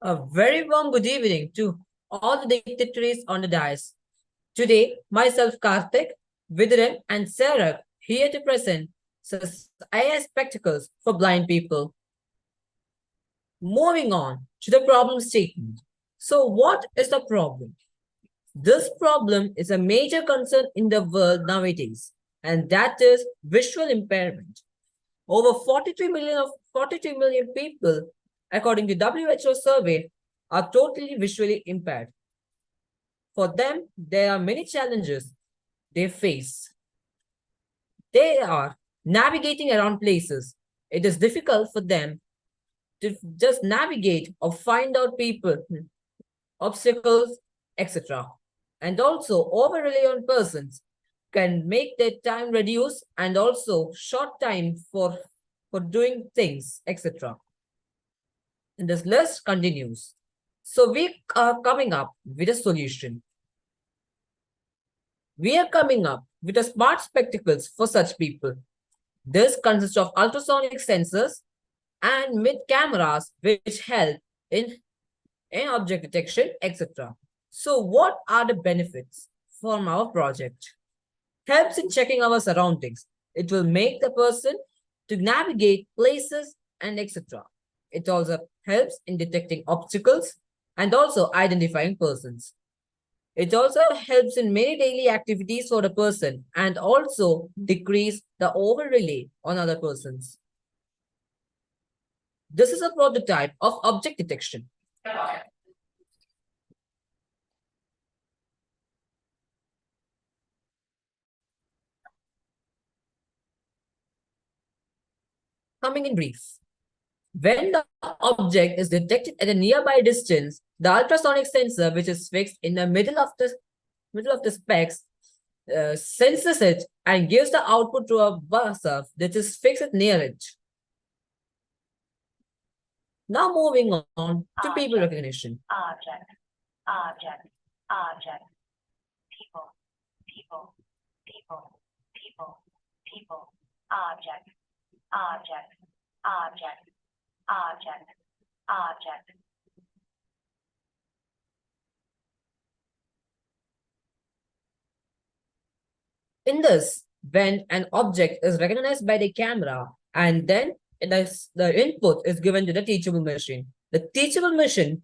A very warm good evening to all the dignitaries on the dais. Today, myself, Karthik, Vidran, and Sarah here to present AI spectacles for blind people. Moving on to the problem statement. So what is the problem? This problem is a major concern in the world nowadays, and that is visual impairment. Over 43 million people, according to WHO survey, are totally visually impaired. For them, there are many challenges they face. They are navigating around places. It is difficult for them to just navigate or find out people, obstacles, etc. And also, over rely on persons can make their time reduce and also short time for doing things, etc. And this list continues. So we are coming up with a solution. We are coming up with a smart spectacles for such people. This consists of ultrasonic sensors and with cameras which help in object detection, etc. So what are the benefits from our project? Helps in checking our surroundings. It will make the person to navigate places and etc. It also helps in detecting obstacles and also identifying persons. It also helps in many daily activities for the person and also decrease the over relay on other persons. This is a prototype of object detection. Coming in brief, when the object is detected at a nearby distance, the ultrasonic sensor, which is fixed in the middle of the specs, senses it and gives the output to a buzzer that is fixed near it. Now moving on to people recognition. Object, people, object, object. In this, when an object is recognized by the camera and then the input is given to the teachable machine, the teachable machine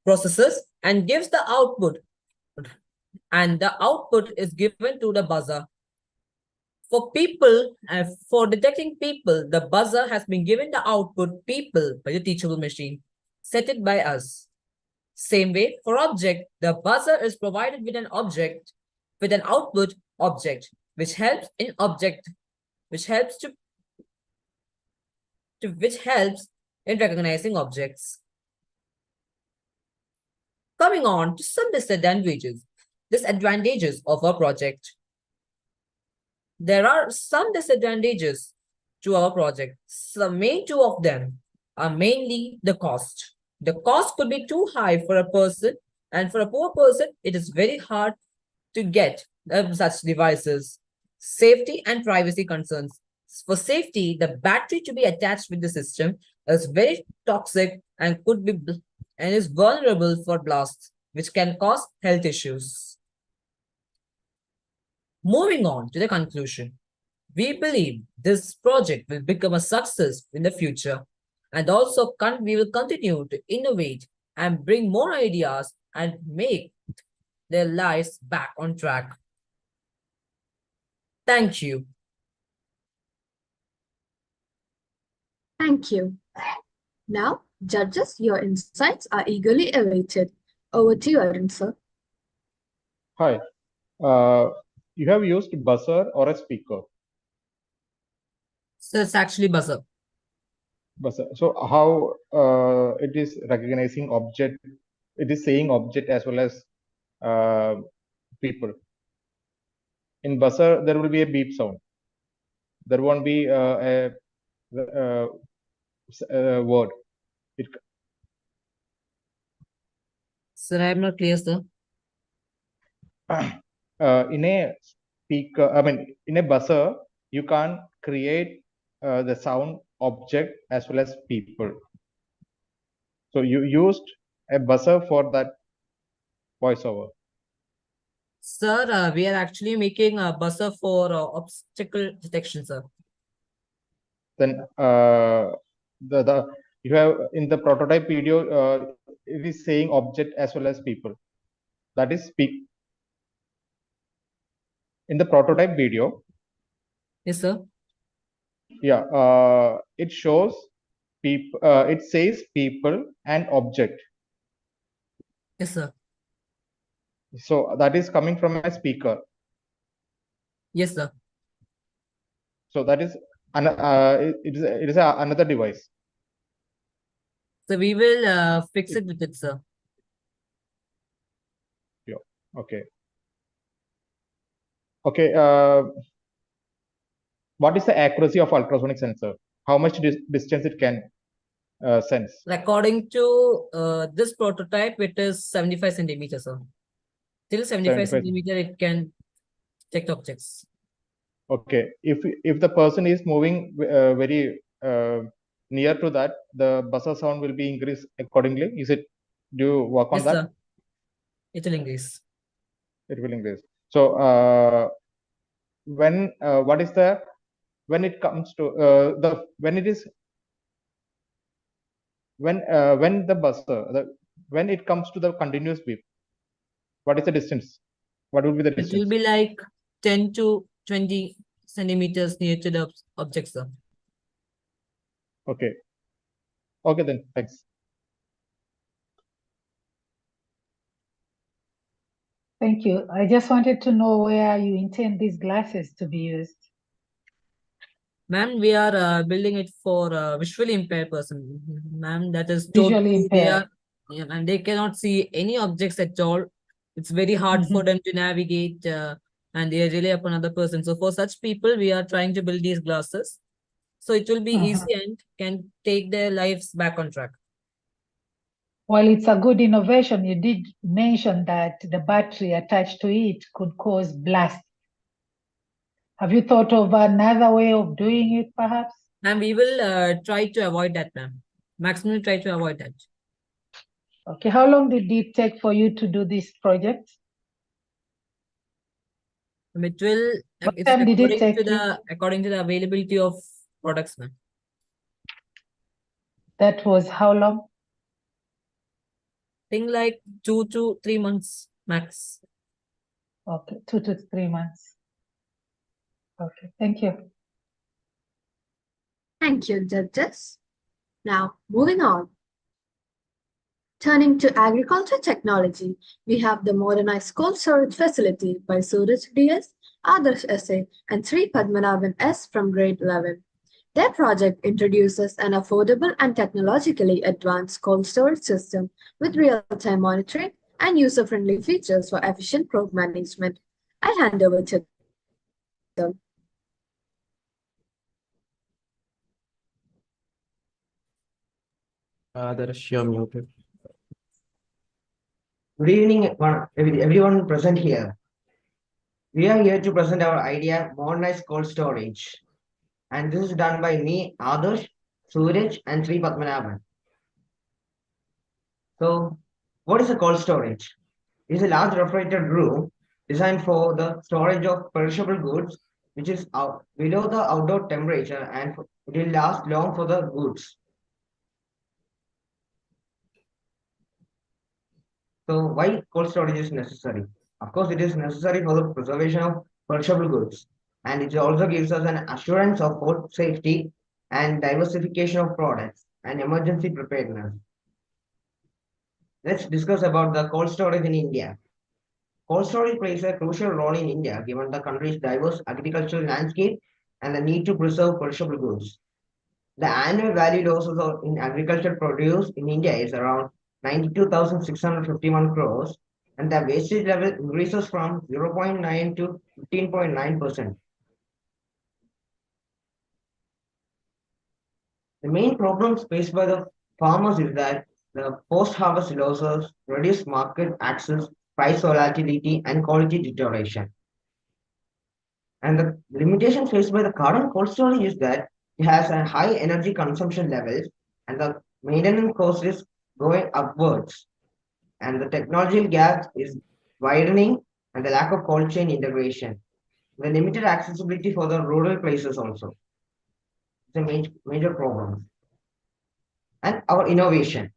processes and gives the output, and the output is given to the buzzer. For people, for detecting people, the buzzer has been given the output people by the teachable machine, set it by us. Same way, for object, the buzzer is provided with an object, with an output object, which helps in recognizing objects. Coming on to some disadvantages of our project. There are some disadvantages to our project. The main two of them are mainly the cost. The cost could be too high for a person, and for a poor person, it is very hard to get such devices. Safety and privacy concerns. For safety, the battery to be attached with the system is very toxic and is vulnerable for blasts, which can cause health issues. Moving on to the conclusion. We believe this project will become a success in the future, and also we will continue to innovate and bring more ideas and make their lives back on track. Thank you. Thank you. Now, judges, your insights are eagerly awaited. Over to you, Arun, sir. Hi. You have used buzzer or a speaker? So it's actually buzzer. Buzzer. So how it is recognizing object? It is saying object as well as people. In buzzer, there will be a beep sound. There won't be a word. Sir, I am not clear, sir. In a speaker, in a buzzer, you can't create the sound object as well as people. So you used a buzzer for that voiceover. Sir, we are actually making a buzzer for obstacle detection, sir. then the you have in the prototype video, it is saying object as well as people. That is speak in the prototype video. Yes, sir. Yeah, it shows people. It says people and object. Yes, sir. So that is coming from a speaker. Yes, sir. So that is it is another device. So we will fix it with it, sir. Yeah. Okay. Okay. What is the accuracy of ultrasonic sensor? How much distance it can sense? According to this prototype, it is 75 centimeters, sir. Till 75 centimeter, it can detect objects. Okay. If the person is moving very near to that, the buzzer sound will be increased accordingly. Is it? Do you work on Yes, that? sir. It will increase. It will increase. So when what is the when it comes to the when it is when the buzzer when it comes to the continuous beep, what is the distance? What will be the It distance? will be like 10 to 20 centimeters near to the object, sir. Okay. Okay, then. Thanks. Thank you. I just wanted to know where you intend these glasses to be used. Ma'am, we are building it for visually impaired person. Ma'am, that is Visually totally they impaired. are, yeah, and they cannot see any objects at all. It's very hard for them to navigate, and they rely upon other person. So for such people, we are trying to build these glasses, so it will be easy and can take their lives back on track. While it's a good innovation, you did mention that the battery attached to it could cause blast. Have you thought of another way of doing it, perhaps? And we will try to avoid that, ma'am. Maximum try to avoid that. Okay, how long did it take for you to do this project? It will, What it's time did it according take to you? according to the availability of products, ma'am. That was how long? Thing like 2 to 3 months max. Okay, 2 to 3 months. Okay, thank you. Thank you, judges. Now, moving on. Turning to agriculture technology, we have the modernized cold storage facility by Suraj DS, Adarsh SA, and Sri Padmanabhan S from grade 11. Their project introduces an affordable and technologically advanced cold storage system with real-time monitoring and user-friendly features for efficient crop management. I hand over to them. Others, you're muted. Good evening, everyone present here. We are here to present our idea, modernized cold storage. And this is done by me, Adarsh, Suraj, and Sri Padmanabhan. So, what is a cold storage? It is a large refrigerated room designed for the storage of perishable goods, which is below the outdoor temperature, and it will last long for the goods. So why cold storage is necessary? Of course, it is necessary for the preservation of perishable goods, and it also gives us an assurance of food safety and diversification of products and emergency preparedness. Let's discuss about the cold storage in India. Cold storage plays a crucial role in India given the country's diverse agricultural landscape and the need to preserve perishable goods. The annual value losses in agricultural produce in India is around 92,651 crores, and the wastage level increases from 0.9 to 15.9%. The main problems faced by the farmers is that the post-harvest losses, reduced market access, price volatility, and quality deterioration. And the limitation faced by the current cold storage is that it has a high energy consumption levels and the maintenance cost is going upwards. And the technological gap is widening and the lack of cold chain integration. The limited accessibility for the rural places also. It's a major problem. And our innovation.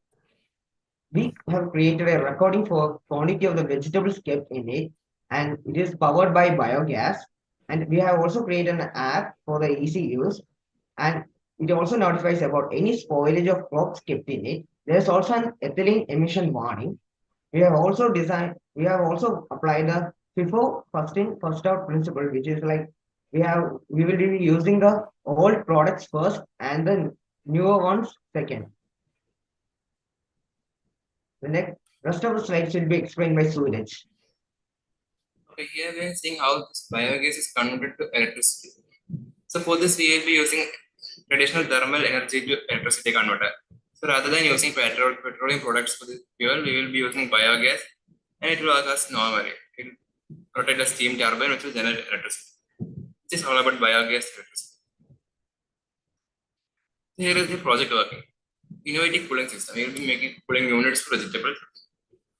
We have created a recording for quantity of the vegetables kept in it, and it is powered by biogas. And we have also created an app for the easy use, and it also notifies about any spoilage of crops kept in it. There's also an ethylene emission warning. We have also applied the FIFO first in, first out principle, which is like we will be using the old products first and the newer ones second. The next rest of the slides will be explained by Suraj. Okay, here we are seeing how this biogas is converted to electricity. So for this, we will be using traditional thermal energy to electricity converter. So rather than using petroleum products for the fuel, we will be using biogas, and it will work as normally. It will rotate a steam turbine which will generate electricity. This is all about biogas electricity. So here is the project working. Innovative cooling system. We will be making cooling units for vegetables.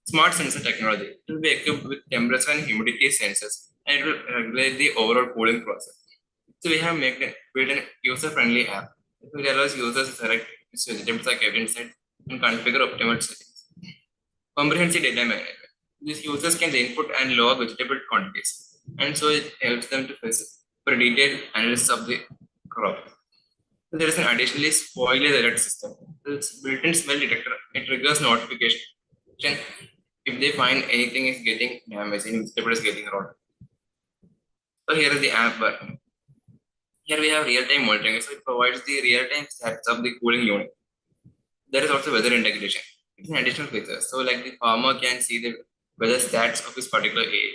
Smart sensor technology. It will be equipped with temperature and humidity sensors, and it will regulate the overall cooling process. So we have built an user-friendly app. It will allow users to select which vegetables are kept inside and configure optimal settings. Comprehensive data management. These users can input and log vegetable quantities, and so it helps them to for detailed analysis of the crop. So there is an additionally spoilage alert system. This built-in smell detector, it triggers notification if they find anything is getting damaged, any vegetable is getting rotten. So here is the app working. Here we have real-time monitoring, so it provides the real-time stats of the cooling unit. There is also weather integration. It's an additional feature. So like the farmer can see the weather stats of his particular area.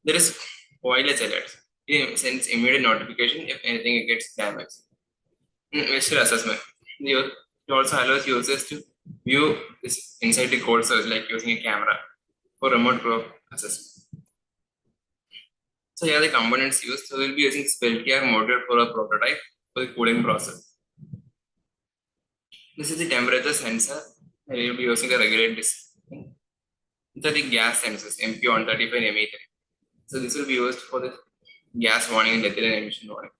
There is spoilage alerts. It sends immediate notification if anything gets damaged. Visual assessment. It also allows users to view this inside the cold storage, like using a camera for remote crop assessment. So here are the components used. So we'll be using Speltier module for a prototype for the cooling process. This is the temperature sensor. We will be using a regulate this. These are the gas sensors, MP135 and ME3. So this will be used for the gas warning and ethylene emission warning.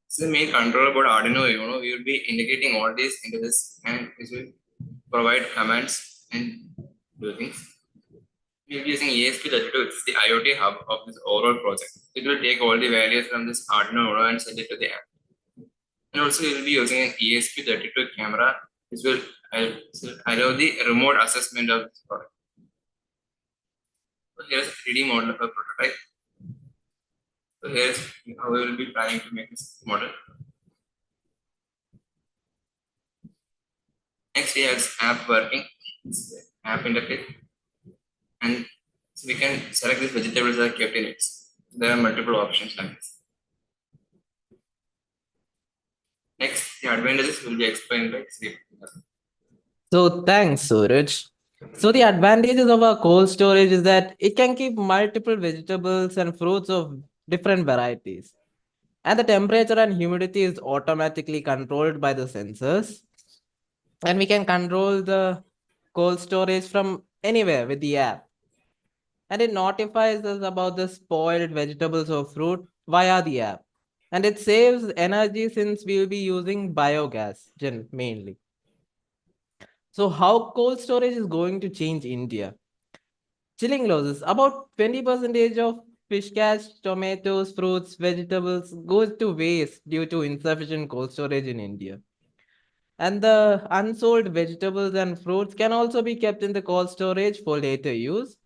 So the main controller board Arduino Uno, we will be integrating all these into this, and this will provide commands and do things. We will be using ESP32, which is the IoT hub of this overall project. It will take all the values from this Arduino Uno and send it to the app. And also we will be using an ESP32 camera, which will allow the remote assessment of this product. So here is a 3D model of a prototype. So here is how we will be planning to make this model. Next we have this app working, this app interface, and so we can select these vegetables that are kept in it. There are multiple options like this. Next, the advantages will be explained by Sri. So thanks, Suraj. So the advantages of our cold storage is that it can keep multiple vegetables and fruits of different varieties. And the temperature and humidity is automatically controlled by the sensors. And we can control the cold storage from anywhere with the app. And it notifies us about the spoiled vegetables or fruit via the app. And it saves energy since we will be using biogas mainly. So how cold storage is going to change India? Chilling losses. About 20% of fish catch, tomatoes, fruits, vegetables goes to waste due to insufficient cold storage in India. And the unsold vegetables and fruits can also be kept in the cold storage for later use.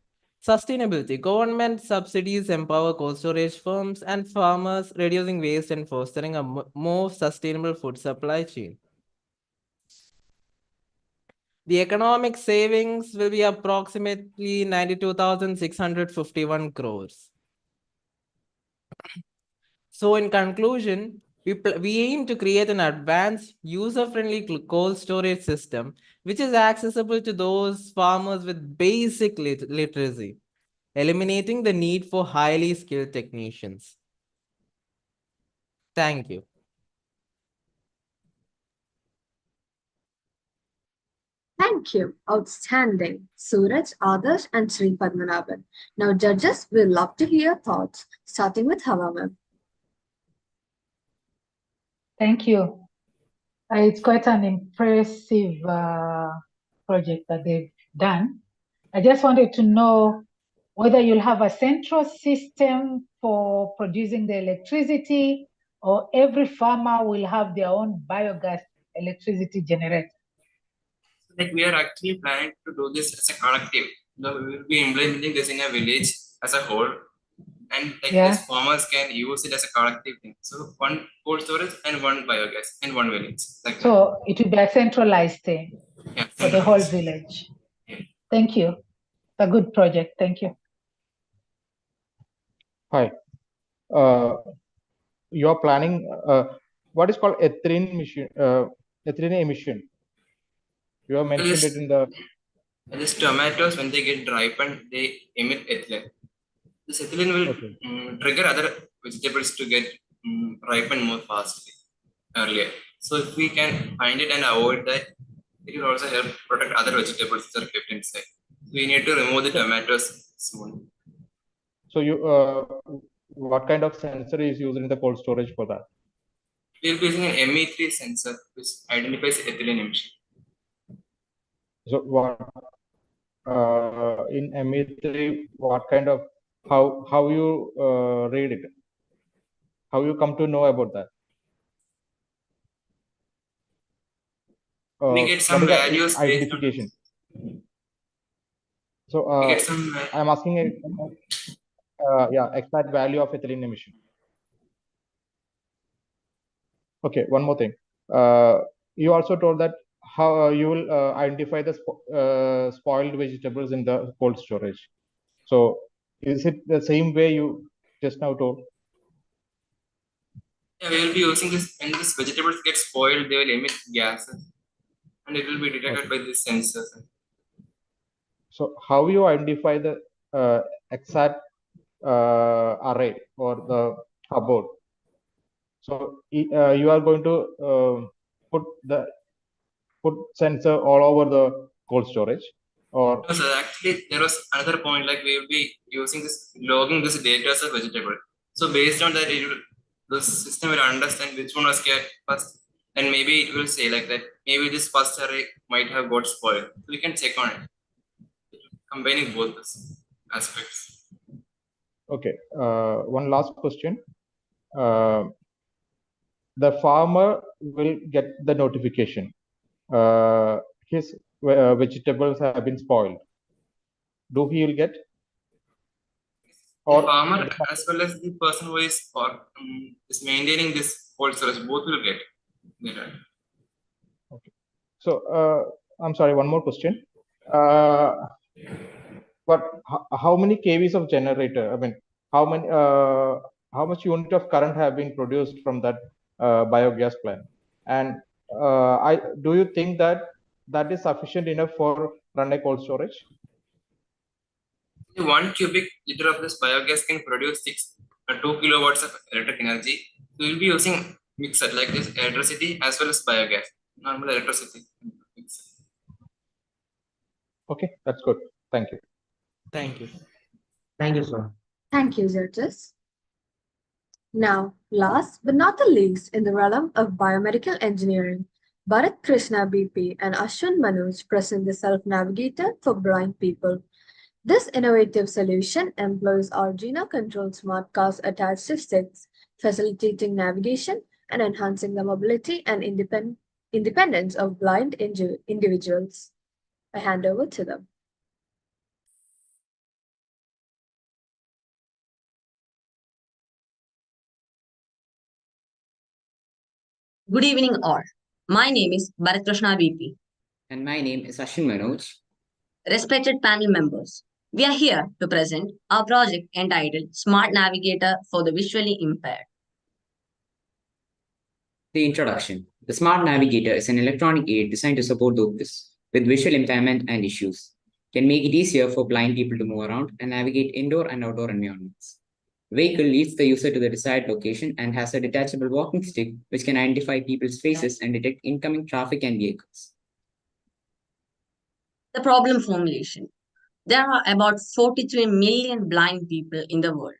Sustainability. Government subsidies empower cold storage firms and farmers, reducing waste and fostering a more sustainable food supply chain. The economic savings will be approximately 92,651 crores. So in conclusion, we aim to create an advanced, user-friendly cold storage system, which is accessible to those farmers with basic literacy, eliminating the need for highly skilled technicians. Thank you. Thank you. Outstanding. Suraj, Adarsh, and Sri Padmanabhan. Now, judges will love to hear thoughts, starting with Hava ma'am. Thank you. It's quite an impressive project that they've done. I just wanted to know whether you'll have a central system for producing the electricity, or every farmer will have their own biogas electricity generator. Like we are actually planning to do this as a collective. We will be implementing this in a village as a whole, and like these farmers can use it as a collective thing. So one cold storage and one biogas and one village. Like so it will be a centralized thing for the whole village. Thank you. It's a good project. Thank you. Hi. You are planning what is called ethylene emission. You have mentioned it in the. These tomatoes, when they get ripened, they emit ethylene. This ethylene will trigger other vegetables to get ripened more fastly earlier. So if we can find it and avoid that, it will also help protect other vegetables that are kept inside. We need to remove the tomatoes soon. So you, what kind of sensor is used in the cold storage for that? We will be using an ME3 sensor which identifies ethylene emission. So what in ME3, what kind of how you read it? How you come to know about that? We get some values identification. So I'm asking exact value of ethylene emission. Okay, one more thing. You also told that how you will identify the spoiled vegetables in the cold storage. So is it the same way you just now told? Yeah, we will be using this. When these vegetables get spoiled, they will emit gases, and it will be detected by these sensors. So how you identify the exact array or the cupboard? So you are going to put sensor all over the cold storage, or? No, sir, actually, there was another point. Like we will be using this, logging this data as a vegetable. So based on that, the system will understand which one was kept first, and maybe it will say like that. Maybe this first array might have got spoiled. So we can check on it, combining both these aspects. Okay. One last question. The farmer will get the notification. His vegetables have been spoiled. Do he will get? The farmer as well as the person who is maintaining this cold storage, both will get. Okay. So I'm sorry. One more question. But how many kVs of generator? I mean, how much unit of current have been produced from that biogas plant? And do you think that that is sufficient enough for run a cold storage? 1 cubic liter of this biogas can produce 2 kilowatts of electric energy. So we'll be using mixer like this electricity as well as biogas, normal electricity. Okay, that's good. Thank you. Thank you. Thank you, sir. Thank you, Zertis. Now, last but not the least, in the realm of biomedical engineering, Bharat Krishna BP and Ashwin Manoj present the self-navigator for blind people. This innovative solution employs Arduino-controlled smart cars attached to sticks, facilitating navigation and enhancing the mobility and independence of blind individuals. I hand over to them. Good evening, all. My name is Bharat Krishna VP. And my name is Ashwin Manoj. Respected panel members, we are here to present our project entitled Smart Navigator for the Visually Impaired. The introduction. The Smart Navigator is an electronic aid designed to support those with visual impairment and issues. Can make it easier for blind people to move around and navigate indoor and outdoor environments. Vehicle leads the user to the desired location and has a detachable walking stick which can identify people's faces and detect incoming traffic and vehicles. The problem formulation. There are about 43 million blind people in the world,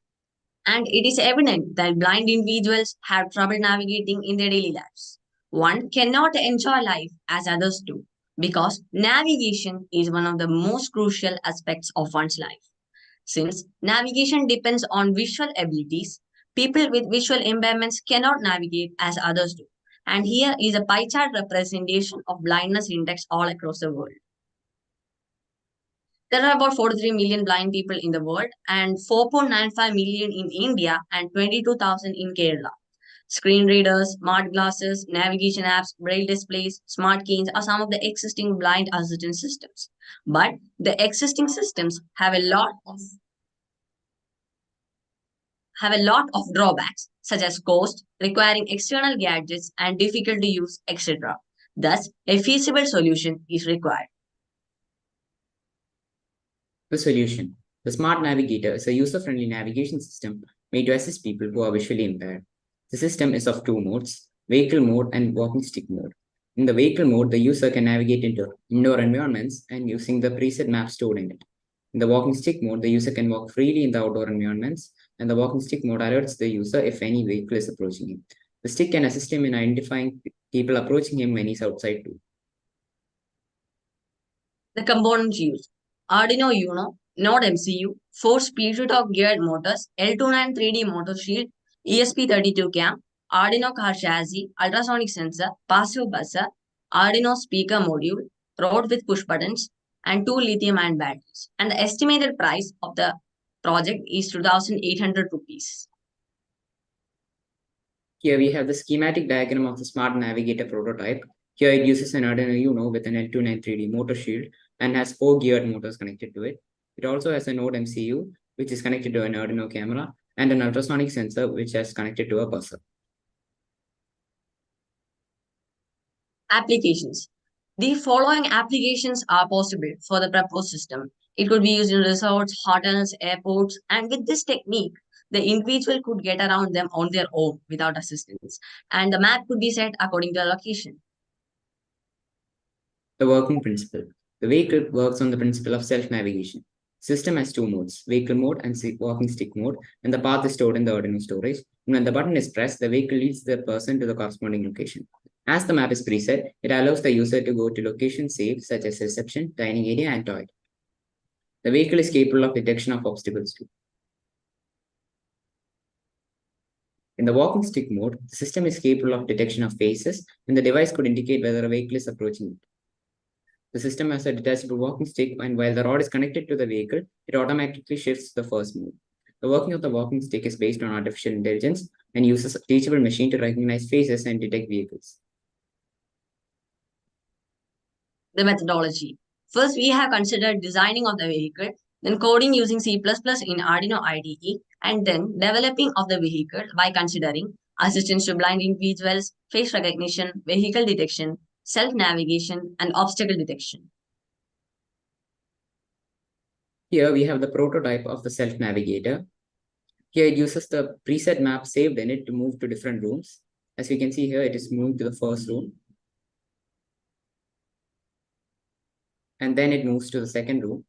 And it is evident that blind individuals have trouble navigating in their daily lives. One cannot enjoy life as others do because navigation is one of the most crucial aspects of one's life. Since navigation depends on visual abilities, people with visual impairments cannot navigate as others do. And here is a pie chart representation of blindness index all across the world. There are about 43 million blind people in the world and 4.95 million in India and 22,000 in Kerala. Screen readers, smart glasses, navigation apps, braille displays, smart keys are some of the existing blind assistance systems. But the existing systems have a lot of drawbacks, such as cost, requiring external gadgets, and difficult to use, etc. Thus, a feasible solution is required. The solution. The Smart Navigator is a user-friendly navigation system made to assist people who are visually impaired. The system is of two modes, vehicle mode and walking stick mode. In the vehicle mode, the user can navigate into indoor environments and using the preset map stored in it. In the walking stick mode, the user can walk freely in the outdoor environments, and the walking stick mode alerts the user if any vehicle is approaching him. The stick can assist him in identifying people approaching him when he's outside too. The components used: Arduino Uno, Node MCU, 4 speed-to-torque geared motors, L29 3D motor shield, ESP32 cam, Arduino car chassis, ultrasonic sensor, passive buzzer, Arduino speaker module, rod with push buttons, and 2 lithium-ion batteries. And the estimated price of the project is 2,800 rupees. Here we have the schematic diagram of the Smart Navigator prototype. Here it uses an Arduino Uno with an L29 3D motor shield and has 4 geared motors connected to it. It also has a Node MCU, which is connected to an Arduino camera, and an ultrasonic sensor, which is connected to a buzzer. Applications. The following applications are possible for the proposed system. It could be used in resorts, hotels, airports, and with this technique, the individual could get around them on their own without assistance, and the map could be set according to the location. The working principle. The vehicle works on the principle of self-navigation. System has two modes, vehicle mode and walking stick mode, and the path is stored in the Arduino storage. And when the button is pressed, the vehicle leads the person to the corresponding location. As the map is preset, it allows the user to go to locations saved, such as reception, dining area, and toilet. The vehicle is capable of detection of obstacles too. In the walking stick mode, the system is capable of detection of faces, and the device could indicate whether a vehicle is approaching it. The system has a detachable walking stick, and while the rod is connected to the vehicle, it automatically shifts to the first mode. The working of the walking stick is based on artificial intelligence and uses a teachable machine to recognize faces and detect vehicles. The methodology. First, we have considered designing of the vehicle, then coding using C++ in Arduino IDE, and then developing of the vehicle by considering assistance to blind individuals, face recognition, vehicle detection, self-navigation, and obstacle detection. Here we have the prototype of the self-navigator. Here it uses the preset map saved in it to move to different rooms. As you can see here, it is moving to the first room. And then it moves to the second room.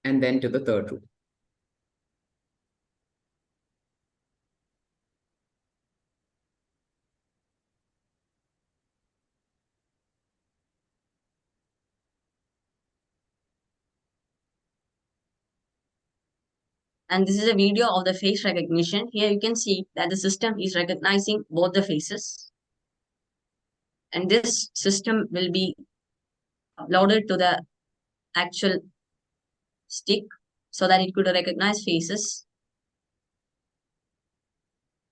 And then to the third room. And this is a video of the face recognition. Here you can see that the system is recognizing both the faces. And this system will be uploaded to the actual stick so that it could recognize faces.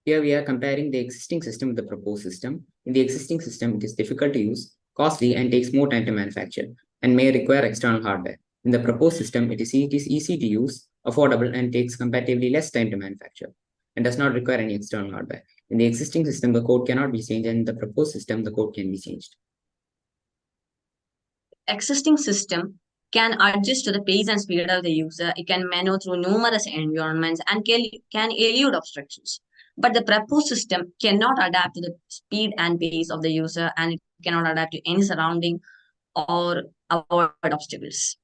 Here we are comparing the existing system with the proposed system. In the existing system, it is difficult to use, costly, and takes more time to manufacture, and may require external hardware. In the proposed system, it is easy to use, affordable, and takes comparatively less time to manufacture, and does not require any external hardware. In the existing system, the code cannot be changed, and in the proposed system, the code can be changed. Existing system can adjust to the pace and speed of the user. It can maneuver through numerous environments and can elude obstructions. But the proposed system cannot adapt to the speed and pace of the user, and it cannot adapt to any surrounding or avoid obstacles.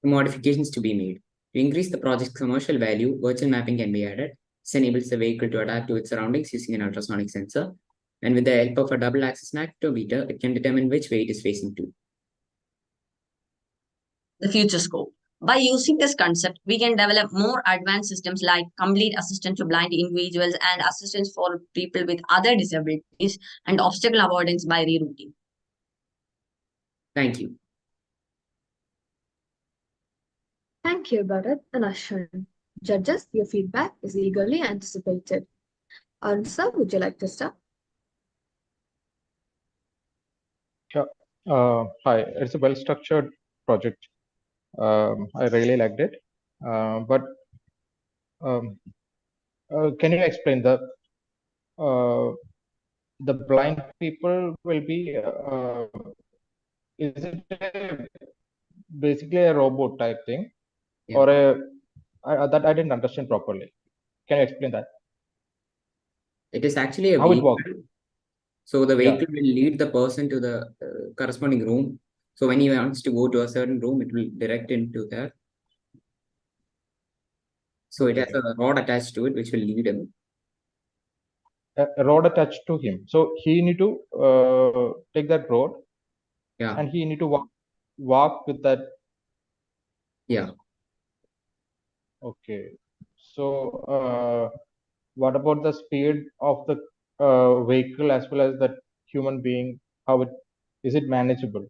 Modifications to be made. To increase the project's commercial value, virtual mapping can be added. This enables the vehicle to adapt to its surroundings using an ultrasonic sensor. And with the help of a double-axis magnetometer, it can determine which way it is facing to. The future scope. By using this concept, we can develop more advanced systems like complete assistance to blind individuals and assistance for people with other disabilities and obstacle avoidance by rerouting. Thank you. Thank you, Bharat and Ashwin. Judges, your feedback is eagerly anticipated. Sir, would you like to start? Yeah. Hi. It's a well-structured project. I really liked it. But can you explain the blind people will be is it basically a robot type thing, or that I didn't understand properly? Can you explain that? It is actually a how it vehicle. works? So the vehicle will lead the person to the corresponding room. So when he wants to go to a certain room, it will direct him to there. So it has a rod attached to it, which will lead him. A rod attached to him. So he need to take that rod. Yeah. And he need to walk with that. Yeah. Okay. So what about the speed of the vehicle as well as that human being? How is it manageable?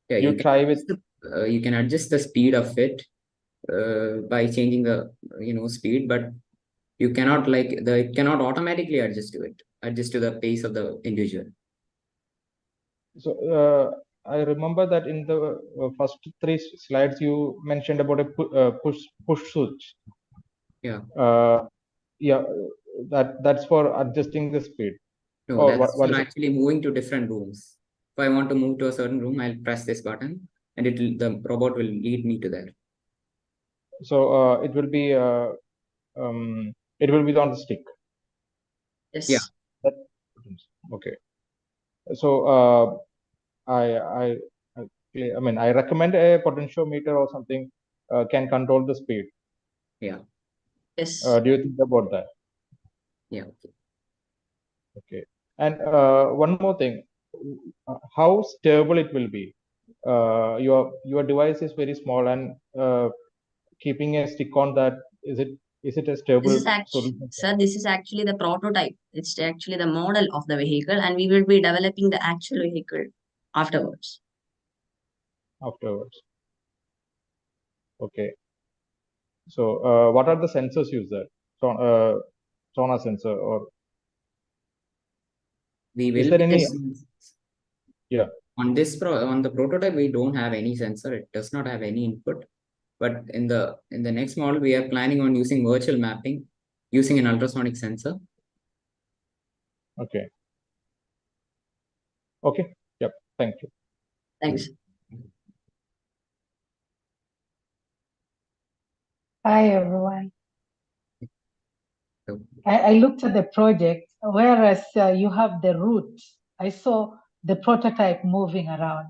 Yeah, you try with you can adjust the speed of it by changing the speed, but you cannot it cannot automatically adjust to the pace of the individual. So I remember that in the first 3 slides you mentioned about a push switch. Yeah. Yeah, that's for adjusting the speed. No, that's for actually moving to different rooms. If I want to move to a certain room, I'll press this button, and the robot will lead me to there. So it will be on the stick. Yes. Yeah. Okay. So I mean I recommend a potentiometer or something can control the speed. Yeah. Yes. Do you think about that? Yeah. Okay. And one more thing, how stable it will be. Your device is very small, and keeping a stick on that, is it a stable solution? Sir, this is actually the prototype. It's actually the model of the vehicle, and we will be developing the actual vehicle afterwards. Okay. So what are the sensors used there? Sonar sensor, or we will is there any? Yeah. On the prototype, we don't have any sensor. It does not have any input. But in the next model, we are planning on using virtual mapping using an ultrasonic sensor. Okay. Okay. Yep. Thank you. Thanks. Hi, everyone. I looked at the project, whereas you have the route. I saw the prototype moving around.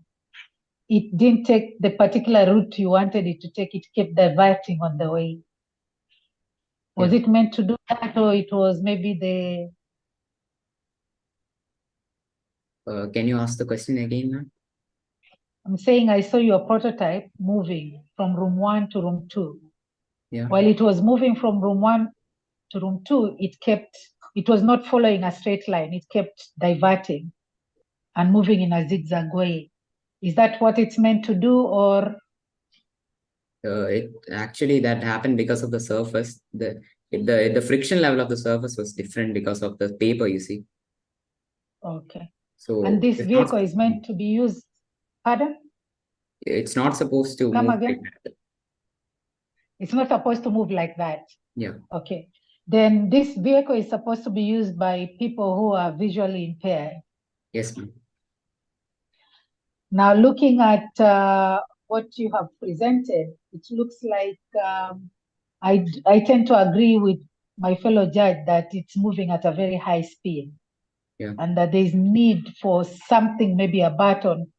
It didn't take the particular route you wanted it to take. It kept diverting on the way. Was it meant to do that, or it was maybe the... Can you ask the question again, ma'am? I'm saying I saw your prototype moving from room 1 to room 2. Yeah. While it was moving from room 1 to room 2, it was not following a straight line. It kept diverting and moving in a zigzag way. Is that what it's meant to do, or? It actually that happened because of the surface. The friction level of the surface was different because of the paper, you see. Okay. So and this vehicle is meant to be used, pardon? It's not supposed to Come move again? like that. It's not supposed to move like that. Yeah. Okay. Then this vehicle is supposed to be used by people who are visually impaired. Yes, ma'am. Now, looking at what you have presented, it looks like I tend to agree with my fellow judge that it's moving at a very high speed. Yeah. And that there's need for something, maybe a button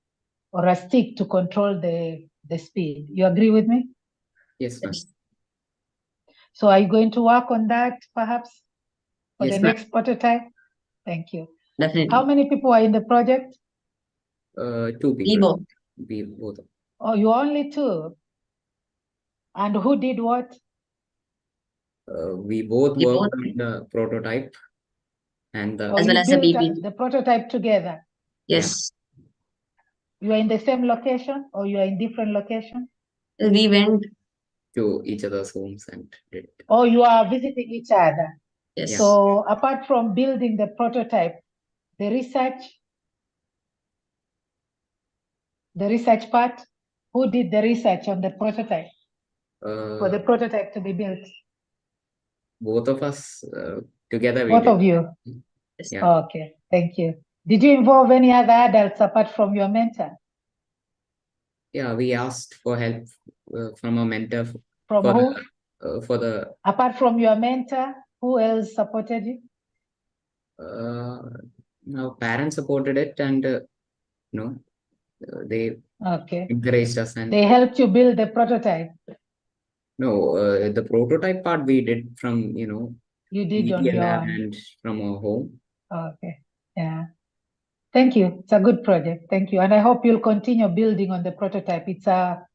or a stick to control the speed. You agree with me? Yes, ma'am. So are you going to work on that perhaps for Yes, the ma'am. next prototype? Thank you. Definitely. How many people are in the project? 2 people. We both. Oh, you only 2. And who did what? We both worked on the prototype and the Or you built the prototype together? Yes. You are in the same location or you are in different locations? We went to each other's homes and did it. Or you are visiting each other? Yes. So apart from building the prototype, the research part, who did the research on the prototype for the prototype to be built? Both of us together. Both of you? Yeah. Okay, thank you. Did you involve any other adults apart from your mentor? Yeah, we asked for help from a mentor From for who? For the Apart from your mentor, who else supported you? our parents supported it, and they encouraged us, and they helped you build the prototype. No, the prototype part we did from You did on media your lab own. and from our home. Okay, yeah. Thank you. It's a good project. Thank you. And I hope you'll continue building on the prototype. It's a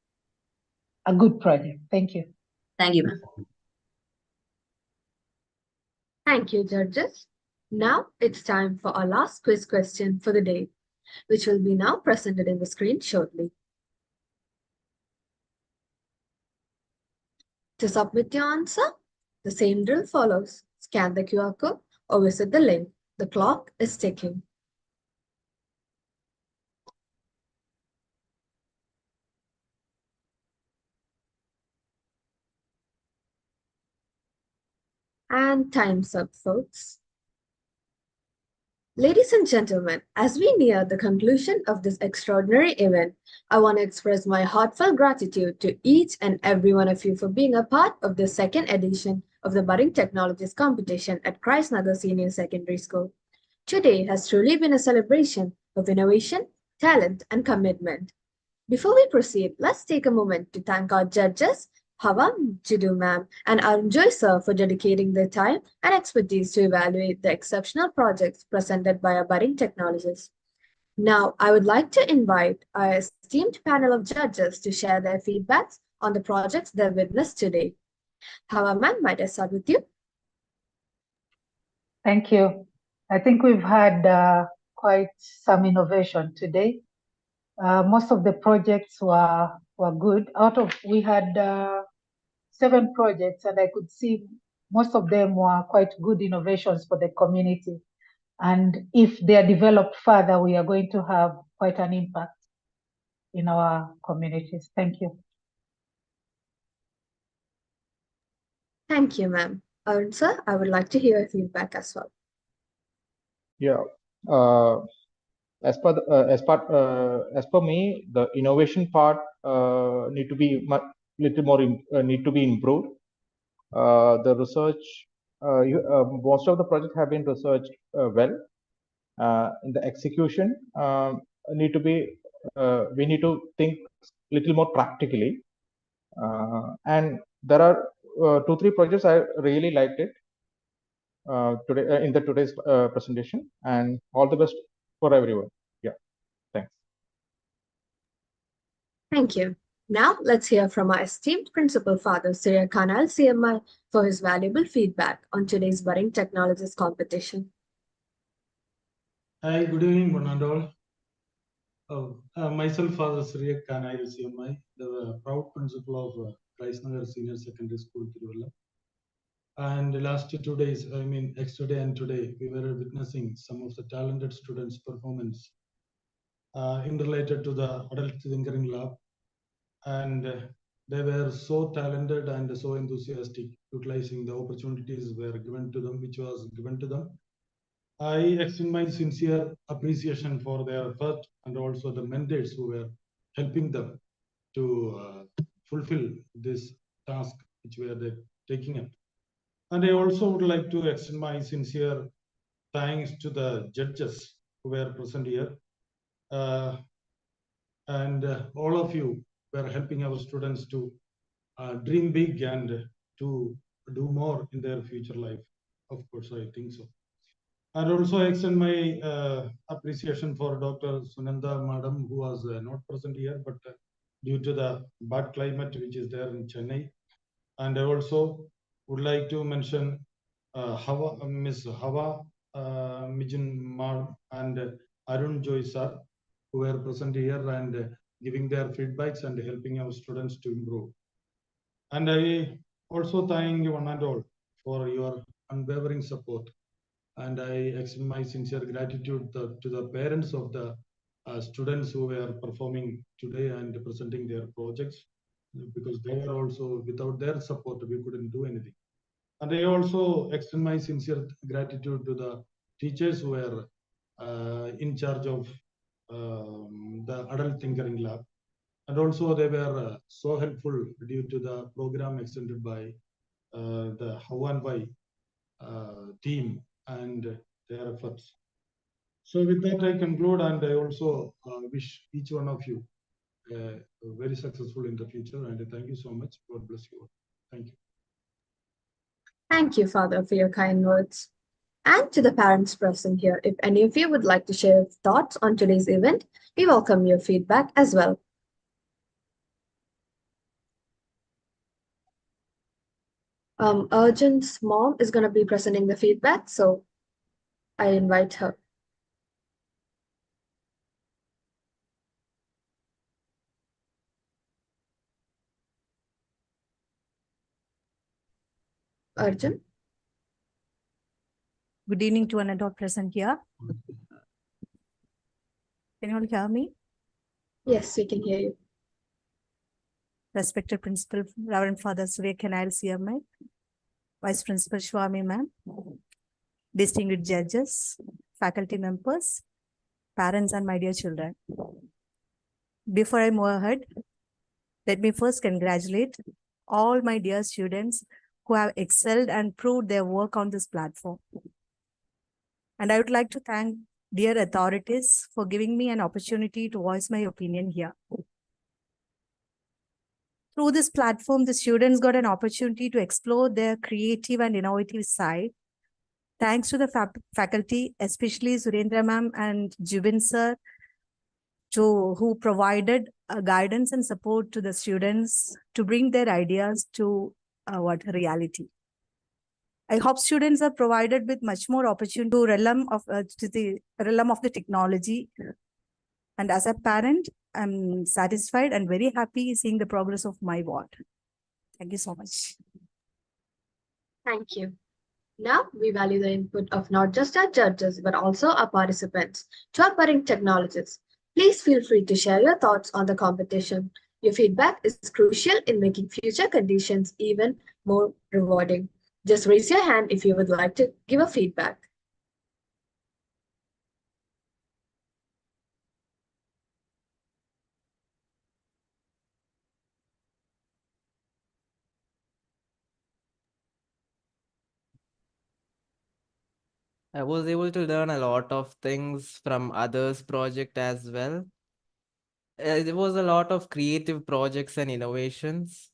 good project. Thank you. Thank you, ma'am. Thank you, judges. Now it's time for our last quiz question for the day, which will be now presented in the screen shortly. To submit your answer, the same drill follows. Scan the QR code or visit the link. The clock is ticking. And time's up, folks. Ladies and gentlemen, as we near the conclusion of this extraordinary event, I want to express my heartfelt gratitude to each and every one of you for being a part of the second edition of the Budding Technologist competition at Nagar Senior Secondary School. Today has truly been a celebration of innovation, talent, and commitment. Before we proceed, let's take a moment to thank our judges, Hawa, Jidu ma'am, and Arunjoy sir for dedicating their time and expertise to evaluate the exceptional projects presented by our budding technologists. Now, I would like to invite our esteemed panel of judges to share their feedbacks on the projects they've witnessed today. Hawa ma'am, might I start with you? Thank you. I think we've had quite some innovation today. Most of the projects were good. We had 7 projects, and I could see most of them were quite good innovations for the community. And if they are developed further, we are going to have quite an impact in our communities. Thank you. Thank you, ma'am. Arun sir, I would like to hear your feedback as well. Yeah. As per me, the innovation part need to be little more need to be improved. The research, most of the projects have been researched well. In the execution, need to be we need to think little more practically. And there are 2-3 projects I really liked it today in today's presentation. And all the best for everyone. Yeah, thanks. Thank you. Now let's hear from our esteemed principal father, Surya Kanal CMI, for his valuable feedback on today's budding technologist competition. Hi, good evening, one and all. Myself, Father Surya Kanal CMI, the proud principal of Nagar Senior Secondary School, Tiruvalla. And last 2 days, yesterday and today, we were witnessing some of the talented students' performance in related to the adult tinkering lab. And they were so talented and so enthusiastic, utilizing the opportunities were given to them, which was given to them. I extend my sincere appreciation for their effort and also the mentors who were helping them to fulfill this task which we are taking up. And I also would like to extend my sincere thanks to the judges who were present here. and all of you were helping our students to dream big and to do more in their future life. Of course, I think so. And also I extend my appreciation for Dr. Sunanda Madam, who was not present here, but due to the bad climate which is there in Chennai. And I also would like to mention Miss Hawa Mijin Madam and Arun Joy sir, who were present here and giving their feedbacks and helping our students to improve. And I also thank you one and all for your unwavering support. And I extend my sincere gratitude to the parents of the students who were performing today and presenting their projects, because they were also, without their support, we couldn't do anything. And I also extend my sincere gratitude to the teachers who were in charge of the adult tinkering lab. And also they were so helpful due to the program extended by the Hownwhy team and their efforts. So with that, I conclude, and I also wish each one of you very successful in the future. And thank you so much. God bless you all. Thank you. Thank you, Father, for your kind words. And to the parents present here, if any of you would like to share thoughts on today's event, we welcome your feedback as well. Arjun's mom is going to be presenting the feedback, so I invite her. Arjun? Good evening to an adult present here. Can you all hear me? Yes, we can hear you. Respected Principal Reverend Father Surya Kanal CMI, Vice Principal Swami ma'am, distinguished judges, faculty members, parents and my dear children. Before I move ahead, let me first congratulate all my dear students who have excelled and proved their work on this platform. And I would like to thank dear authorities for giving me an opportunity to voice my opinion here. Through this platform, the students got an opportunity to explore their creative and innovative side. Thanks to the faculty, especially Surendra ma'am and Jubin sir, who provided guidance and support to the students to bring their ideas to reality. I hope students are provided with much more opportunity to the realm of the technology. And as a parent, I'm satisfied and very happy seeing the progress of my ward. Thank you so much. Thank you. Now, we value the input of not just our judges, but also our participants. To our budding technologists, please feel free to share your thoughts on the competition. Your feedback is crucial in making future conditions even more rewarding. Just raise your hand if you would like to give a feedback. I was able to learn a lot of things from others' project as well. There was a lot of creative projects and innovations.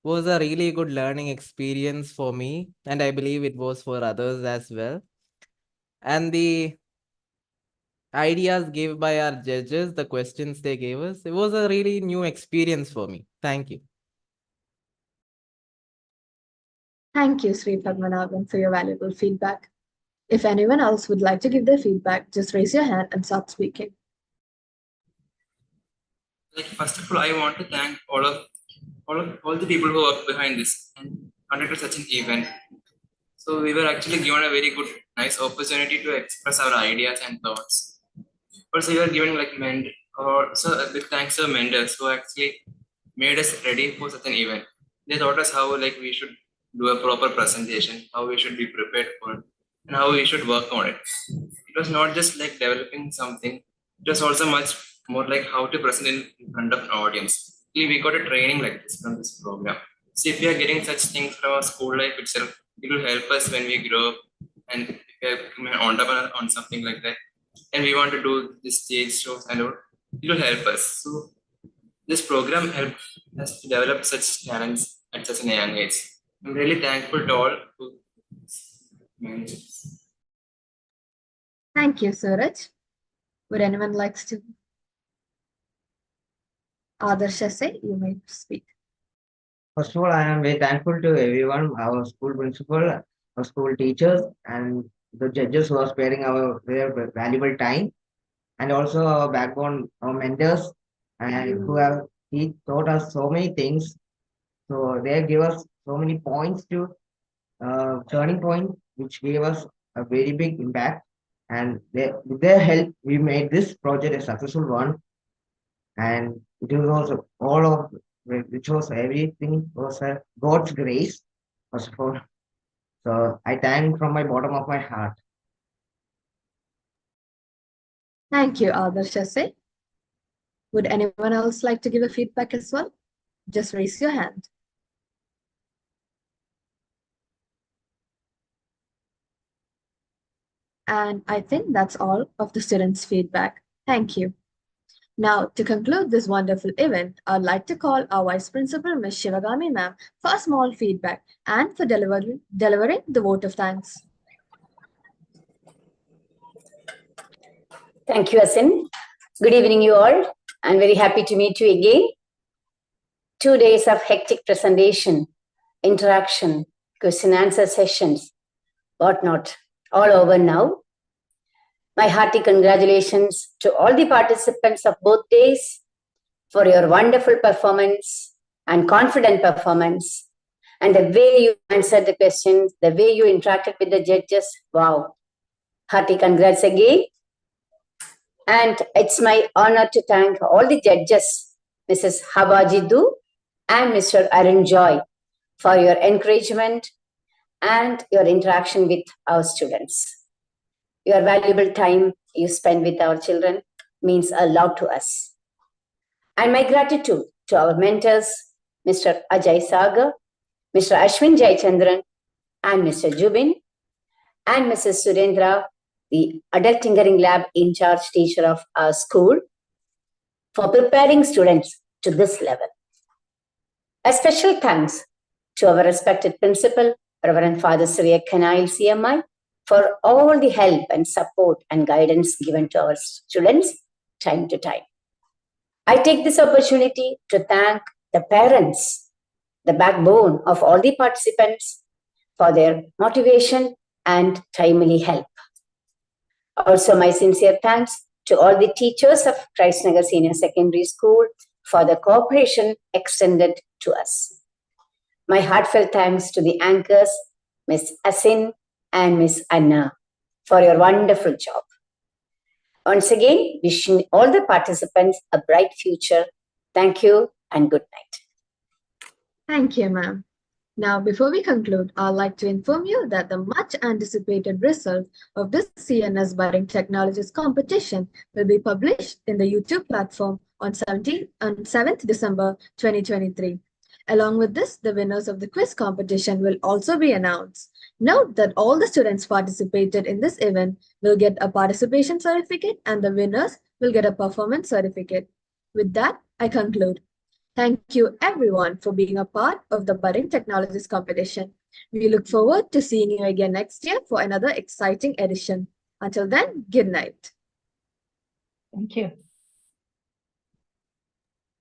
It was a really good learning experience for me, and I believe it was for others as well. And the ideas given by our judges, the questions they gave us, it was a really new experience for me. Thank you. Thank you, Sri Padmanabhan, for your valuable feedback. If anyone else would like to give their feedback, just raise your hand and start speaking. First of all, I want to thank all the people who worked behind this and conducted such an event. So we were actually given a very good, nice opportunity to express our ideas and thoughts. Also, we were given big thanks to the mentors who actually made us ready for such an event. They taught us how we should do a proper presentation, how we should be prepared for it, and how we should work on it. It was not just like developing something; it was also much more like how to present in front of an audience. We got a training like this from this program. So if we are getting such things from our school life itself, it will help us when we grow up and if we become an entrepreneur on something like that. And we want to do this stage shows and all. It will help us. So this program helped us to develop such talents at such a young age. I'm really thankful to all who managed this. Thank you, Suraj. Would anyone likes to? Adarsh say, you may speak. First of all, I am very thankful to everyone, our school principal, our school teachers, and the judges who are sparing their valuable time, and also our backbone, our mentors, and who have taught us so many things. So they give us so many points to turning point, which gave us a very big impact. And with their help, we made this project a successful one. And it was also all of which was everything was a God's grace, first of all. So I thank from my bottom of my heart. Thank you, Adarsh. Would anyone else like to give a feedback as well? Just raise your hand. And I think that's all of the students' feedback. Thank you. Now, to conclude this wonderful event, I'd like to call our Vice Principal, Ms. Shivagami ma'am, for a small feedback and for delivering the vote of thanks. Thank you, Asin. Good evening, you all. I'm very happy to meet you again. 2 days of hectic presentation, interaction, question answer sessions, whatnot, all over now. My hearty congratulations to all the participants of both days for your wonderful performance and confident performance, and the way you answered the questions, the way you interacted with the judges. Wow. Hearty congrats again. And it's my honor to thank all the judges, Mrs. Habajidu and Mr. Arun Joy, for your encouragement and your interaction with our students. Your valuable time you spend with our children means a lot to us. And my gratitude to our mentors, Mr. Ajay Sagar, Mr. Ashwin Jayachandran, and Mr. Jubin, and Mrs. Surendra, the Adult Tinkering Lab in charge teacher of our school, for preparing students to this level. A special thanks to our respected principal, Reverend Father Surya Kanail CMI, for all the help and support and guidance given to our students time to time. I take this opportunity to thank the parents, the backbone of all the participants, for their motivation and timely help. Also, my sincere thanks to all the teachers of Christ Nagar Senior Secondary School for the cooperation extended to us. My heartfelt thanks to the anchors, Ms. Asin and Ms. Anna, for your wonderful job. Once again, wishing all the participants a bright future. Thank you and good night. Thank you, ma'am. Now, before we conclude, I'd like to inform you that the much anticipated result of this CNS Budding Technologist competition will be published in the YouTube platform on 7th December 2023. Along with this, the winners of the quiz competition will also be announced. Note that all the students participated in this event will get a participation certificate and the winners will get a performance certificate. With that, I conclude. Thank you everyone for being a part of the Budding Technologist competition. We look forward to seeing you again next year for another exciting edition. Until then, good night. Thank you.